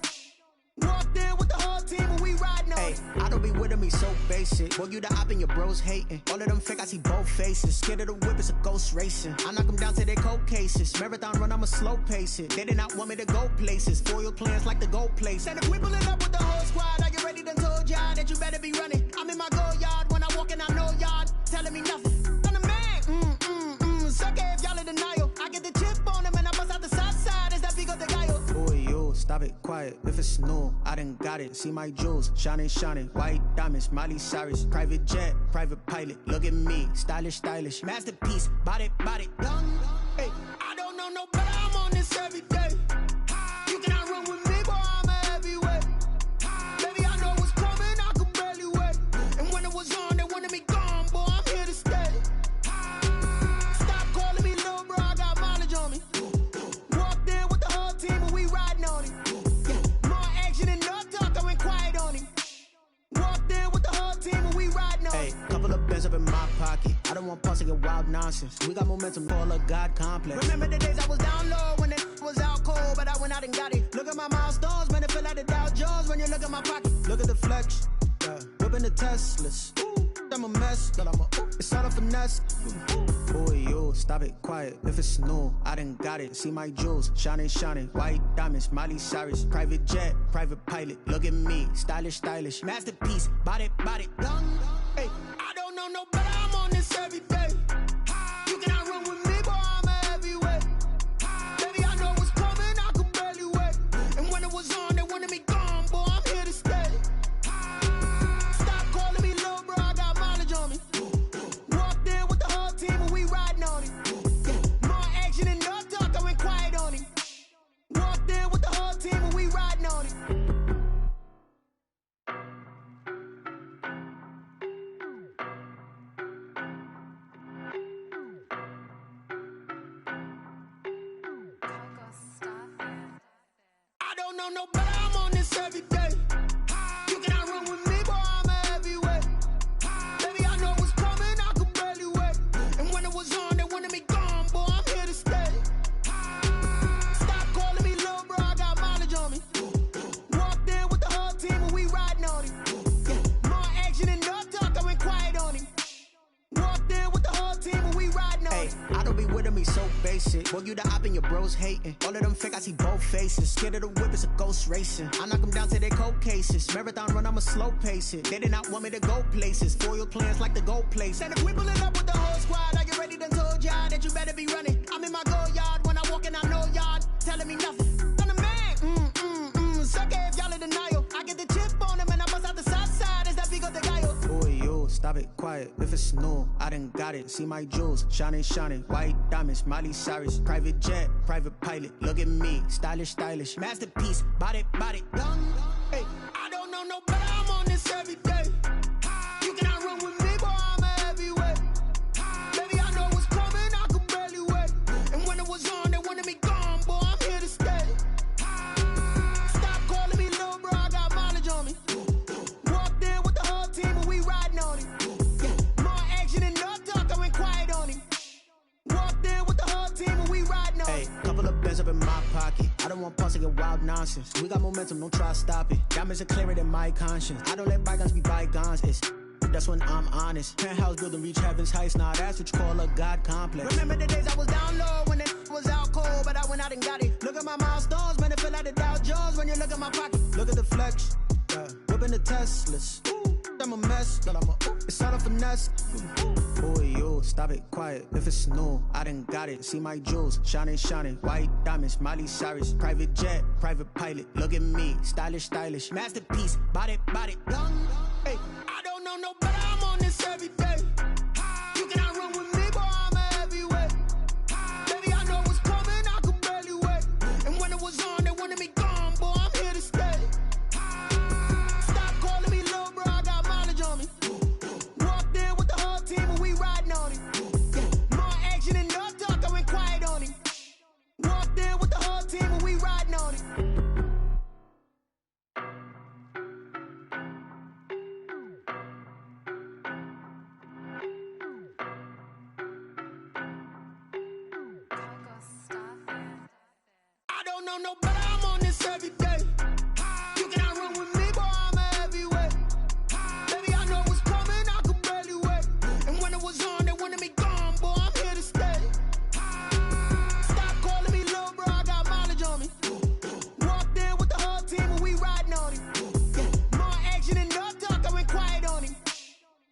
Walked in with the whole team and we riding on him. I don't be with him, he's so basic. Boy, you the op and your bros hating. All of them fake, I see both faces. Scared of the whip, it's a ghost racing. I knock them down to their cold cases. Marathon run, I'ma slow pace it. They did not want me to go places. Foil plans like the gold place. And if we pulling up with the whole squad, are you ready? Done told y'all that you better be running. I'm in my go yard when I walk in, I know y'all telling me nothing. I'm the man. Suck it if y'all in denial. I get the chip on them and I bust out the south side. Is that big of the guy? Boy, yo, stop it, quiet. If it's new, I done got it. See my jewels, shining, shining. White diamonds, Miley Cyrus. Private jet, private pilot. Look at me, stylish, stylish. Masterpiece, body, young. Hey, I don't know no better, I'm on this every day. You cannot run with me, boy, I'm a heavyweight. Baby, I know what's coming, I could barely wait. And when it was on, they wanted me gone, boy, I'm here to stay. Stop calling me little bro, I got mileage on me. Walked in with the whole team and we riding on him. Yeah, more action and no talk, I went quiet on him. Walked in with the whole team and we riding on him. Hey, couple of bands up in my pocket. I don't want pause to get wild nonsense. We got momentum, call a God complex. Remember the days I was down low when it was out cold, but I went out and got it. Look at my milestones, man, it feel like the Dow Jones when you look at my pocket. Look at the flex, yeah. Whipping the Teslas. Ooh, I'm a mess, but it's all a finesse. Boy, yo, stop it, quiet. If it's new, I done got it. See my jewels, shining, shining. White diamonds, Miley Cyrus. Private jet, private pilot. Look at me, stylish, stylish. Masterpiece, body, young. Hey, I don't know no better, I'm on this every day. You cannot run with me, boy, I'm a heavyweight. Baby, I know what's coming, I could barely wait. And when it was on, they wanted me gone, boy, I'm here to stay. Stop calling me little bro, I got mileage on me. Walked in with the whole team and we riding on him. Yeah, more action. don't know, but I'm on this every day. You cannot run with me, boy, I'm a heavyweight. Baby, I know what's coming, I could barely wait. And when it was on, they wanted me gone, boy, I'm here to stay. Stop calling me little bro, I got mileage on me. Walked in with the whole team and we riding on him. Yeah, more action and no talk, I went quiet on him. Walked in with the whole team and we riding on him. I don't be with me so basic. Boy, you the op and your bros hating. All of them fake, I see both faces. Scared of the whip, it's a ghost racing. I knock them down to their cold cases. Marathon run, I'ma slow pace it. They did not want me to go places. Foil plans like the go place. And if we pulling up with the whole squad, are you ready? Done told y'all that you better be running. I'm in my go yard when I walk in, I know y'all telling me nothing. I'm the man, suck it if y'all in denial. I get the chip on him and I bust out the south side. Is that Vigo de Gallo? Boy, you stop it, quiet. If it's new, I done got it. See my jewels, shining, shining. White diamonds, Miley Cyrus. Private jet, private pilot. Look at me, stylish, stylish. Masterpiece, body, young. Hey, I don't know no better, I'm on this every day. You cannot run with me, boy, I'm a heavyweight. Baby, I know what's coming, I could barely wait. And when it was on, they wanted me gone, boy, I'm here to stay. Stop calling me little bro, I got mileage on me. Walked in with the whole team and we riding on him. Yeah, more action and no talk, I went quiet on him. Walked in with the whole team and we riding on him. Couple of bands up in my pocket. I don't want pause to get wild nonsense. We got momentum, don't try to stop it. Diamonds are clearer than my conscience. I don't let bygones be bygones. That's when I'm honest. Penthouse building reach heaven's heights. Nah, that's what you call a God complex. Remember the days I was down low when it was out cold, but I went out and got it. Look at my milestones, man, it feel like the Dow Jones when you look at my pocket. Look at the flex, whipping the Teslas. I'm a mess, but it's all a finesse. Boy, you stop it, quiet. If it's new, I done got it. See my jewels, shining, shining. White diamonds, Miley Cyrus. Private jet, private pilot. Look at me, stylish, stylish. Masterpiece, body, young. Hey, I don't know no better, I'm on this every day. You cannot run with me, boy, I'm a heavyweight. Baby, I know what's coming, I could barely wait. And when it was on, they wanted me gone, boy, I'm here to stay. Stop calling me little bro, I got mileage on me. Walked in with the whole team and we riding on him. Yeah, more action and no talk, I went quiet on him. Walked in with the whole team and we riding on him. I don't know no better, I'm on this every day. You cannot run with me, boy, I'm a heavyweight. Baby, I know what's coming, I could barely wait. And when it was on, they wanted me gone, boy, I'm here to stay. Stop calling me little bro, I got mileage on me. Walked in with the whole team and we riding on him. Yeah, more action and no talk, I went quiet on him.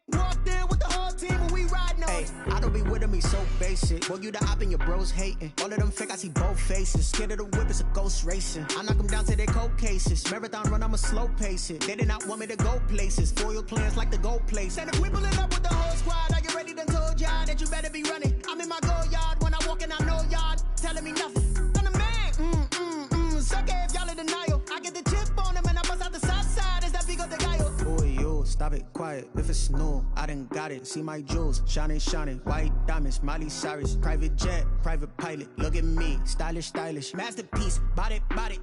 Walked in with the whole team and we riding on him. I don't be with me so basic. Boy, you the op and your bros hating. All of them fake, I see both faces. Scared of the whip, it's a ghost racing. I knock them down to their cold cases. Marathon run, I'ma slow pace it. They did not want me to go places. Foil plans like the go place. And if we pulling up with the whole squad, are you ready? Done told y'all that you better be running. I'm in my go yard when I walk in, I know y'all telling me nothing. I'm the man, suck it if y'all in denial. I get the chip on him and I bust out the south side. Is that Vigo de Gallo? Boy, you stop it, quiet. If it's new, I done got it. See my jewels, shining, shining. White diamonds, Miley Cyrus. Private jet, private pilot. Look at me, stylish, stylish. Masterpiece, body,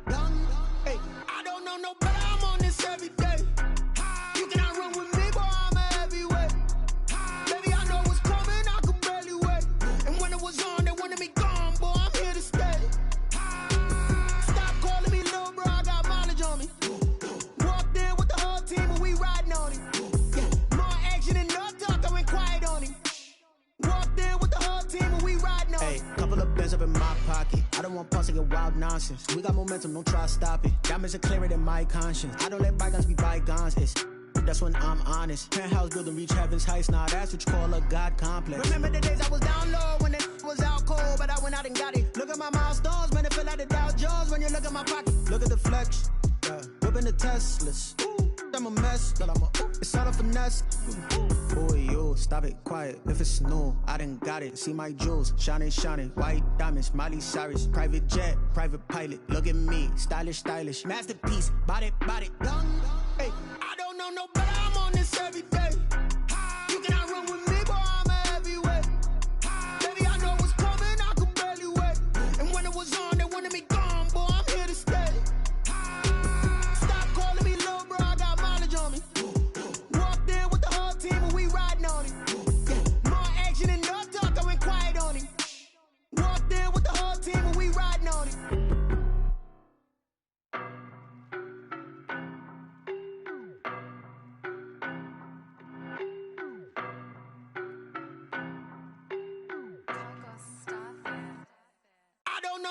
young. Hey, I don't know no better, I'm on this every day. You cannot run with me, boy, I'm a heavyweight. Baby, I know what's coming, I could barely wait. And when it was on, they wanted me gone, boy, I'm here to stay. Stop calling me little bro, I got mileage on me. Walked in with the whole team and we riding on him. Yeah, more action and no talk, I went quiet on him. Walked in with the whole team and we riding on him. Couple of bands up in my pocket. I don't want pause to get wild nonsense. We got momentum, don't try to stop it. Diamonds are clearer than my conscience. I don't let bygones be bygones. That's when I'm honest. Penthouse building reach heaven's heights. Nah, that's what you call a God complex. Remember the days I was down low when it was out cold, but I went out and got it. Look at my milestones, man, it feel like the Dow Jones when you look at my pocket. Look at the flex, whipping the Teslas. I'm a mess, but it's all a finesse. Boy, you stop it, quiet. If it's new, I done got it. See my jewels, shining, shining. White diamonds, Miley Cyrus. Private jet, private pilot. Look at me, stylish, stylish. Masterpiece, body, young. Hey, I don't know no better, I'm on this every day. You cannot run with me, boy, I'm a heavyweight. Baby, I know what's coming, I could barely wait. And when it was on, they wanted me gone, boy, I'm here to stay.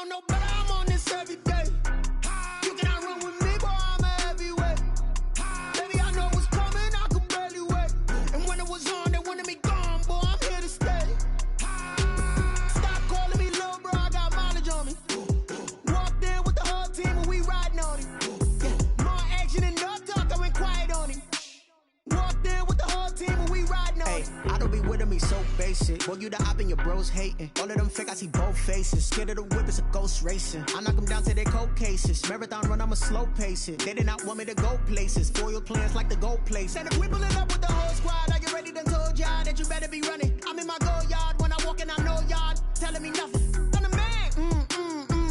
don't know, but I'm on this every day. You cannot run with me, boy, I'm a heavyweight. Baby, I know what's coming, I could barely wait. And when it was on, they wanted me gone, boy, I'm here to stay. Stop calling me little bro, I got mileage on me. Walked in with the whole team and we riding on him. Yeah, more action and no talk, I went quiet on him. Walked in with the whole team and we riding on him. I don't be with me so basic. Boy, you the op and your bros hating. All of them fake, I see both faces. Scared of the whip, it's a ghost racing. I knock them down to their cold cases. Marathon run, I'ma slow pace it. They did not want me to go places. Foil plans like the gold place. And if we pulling up with the whole squad, are you ready? Done told y'all that you better be running. I'm in my go yard. When I walk in, I know y'all telling me nothing. I'm the man.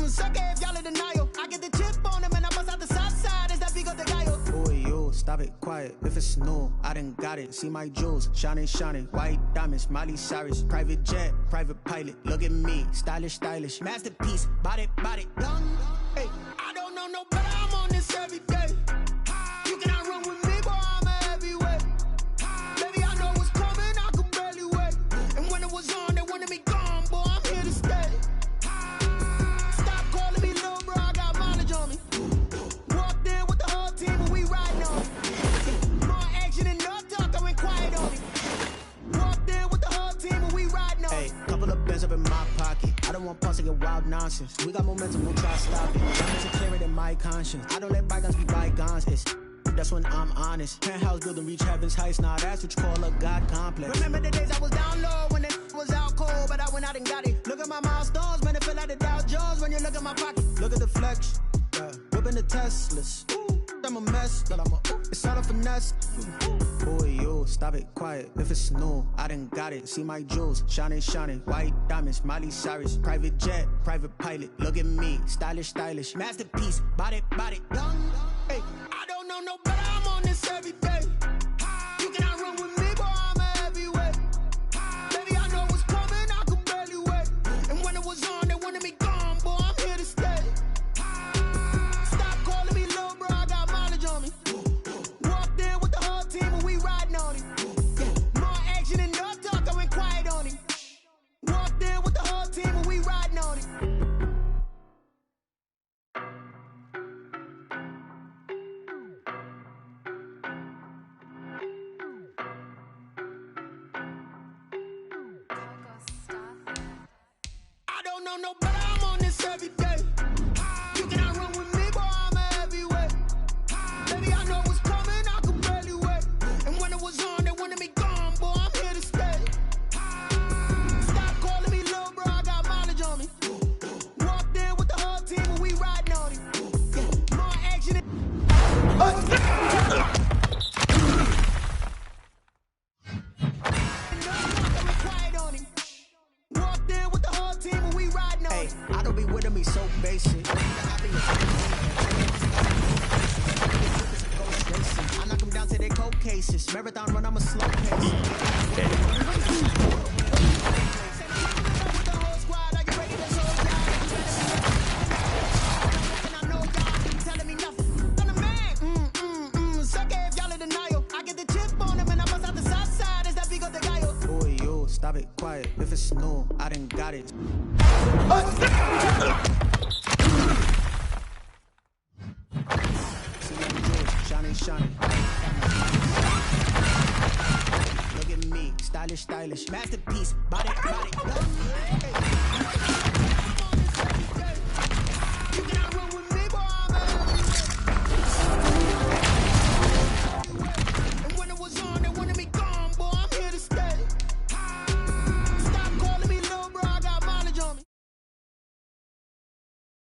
Sucker if y'all in denial. I get the chip on him and I bust out the south side. Is that big of the guy? Boy, yo, stop it, quiet. If it's new, I done got it. See my jewels, shining, shining. White diamonds, Miley Cyrus. Private jet, private pilot. Look at me, stylish, stylish. Masterpiece, body, young. Hey, I don't know no better, I'm on this every day. You cannot run with me, boy, I'm a heavyweight. Baby, I know what's coming, I could barely wait. And when it was on, they wanted me gone, boy, I'm here to stay. Stop calling me little bro, I got mileage on me. Walked in with the whole team and we riding on him. More action and no talk, I went quiet on him. Walked in with the whole team and we riding on him. hey, couple of bands up in my pocket. I don't want pause to get wild nonsense. We got momentum, we'll try to stop it. I'm to clear it in my conscience. I don't let bygones be bygones. That's when I'm honest. Penthouse building, reach heaven's heights. Nah, that's what you call a God complex. Remember the days I was down low when it was out cold, but I went out and got it. Look at my milestones, man, it feel like the Dow Jones when you look at my pocket. Look at the flex, whipping the Teslas. I'm a mess, but it's all a finesse. Boy, yo, stop it, quiet. If it's new, I done got it. See my jewels, shining, shining. White diamonds, Miley Cyrus. Private jet, private pilot. Look at me, stylish, stylish. Masterpiece, body, young. Hey, I don't know no better, I'm on this every day. You cannot run with me, boy, I'm a heavyweight. Baby, I know what's coming, I could barely wait. And when it was on, they wanted me gone, boy, I'm here to stay. Stop calling me little bro, I got mileage on me. Walked in with the whole team and we riding on him. Yeah, more action and no talk, I went quiet on him. Walked in with the whole team and we riding on him. I don't know no better, I'm on this every day. You cannot run with me, boy, I'm a heavyweight. Baby, I know what's coming, I could barely wait. And when it was on, they wanted me gone, boy, I'm here to stay. Stop calling me little bro, I got mileage on me. Walked in with the whole team and we riding on him. Yeah, more action and Hey, I don't be with me so basic. I knock them down to their cold cases. Marathon run, I'm a slow pace. Boy, yo, stop it, quiet. If it's new, I done got it. Shining, shining. Look at me, stylish, stylish. Masterpiece, body.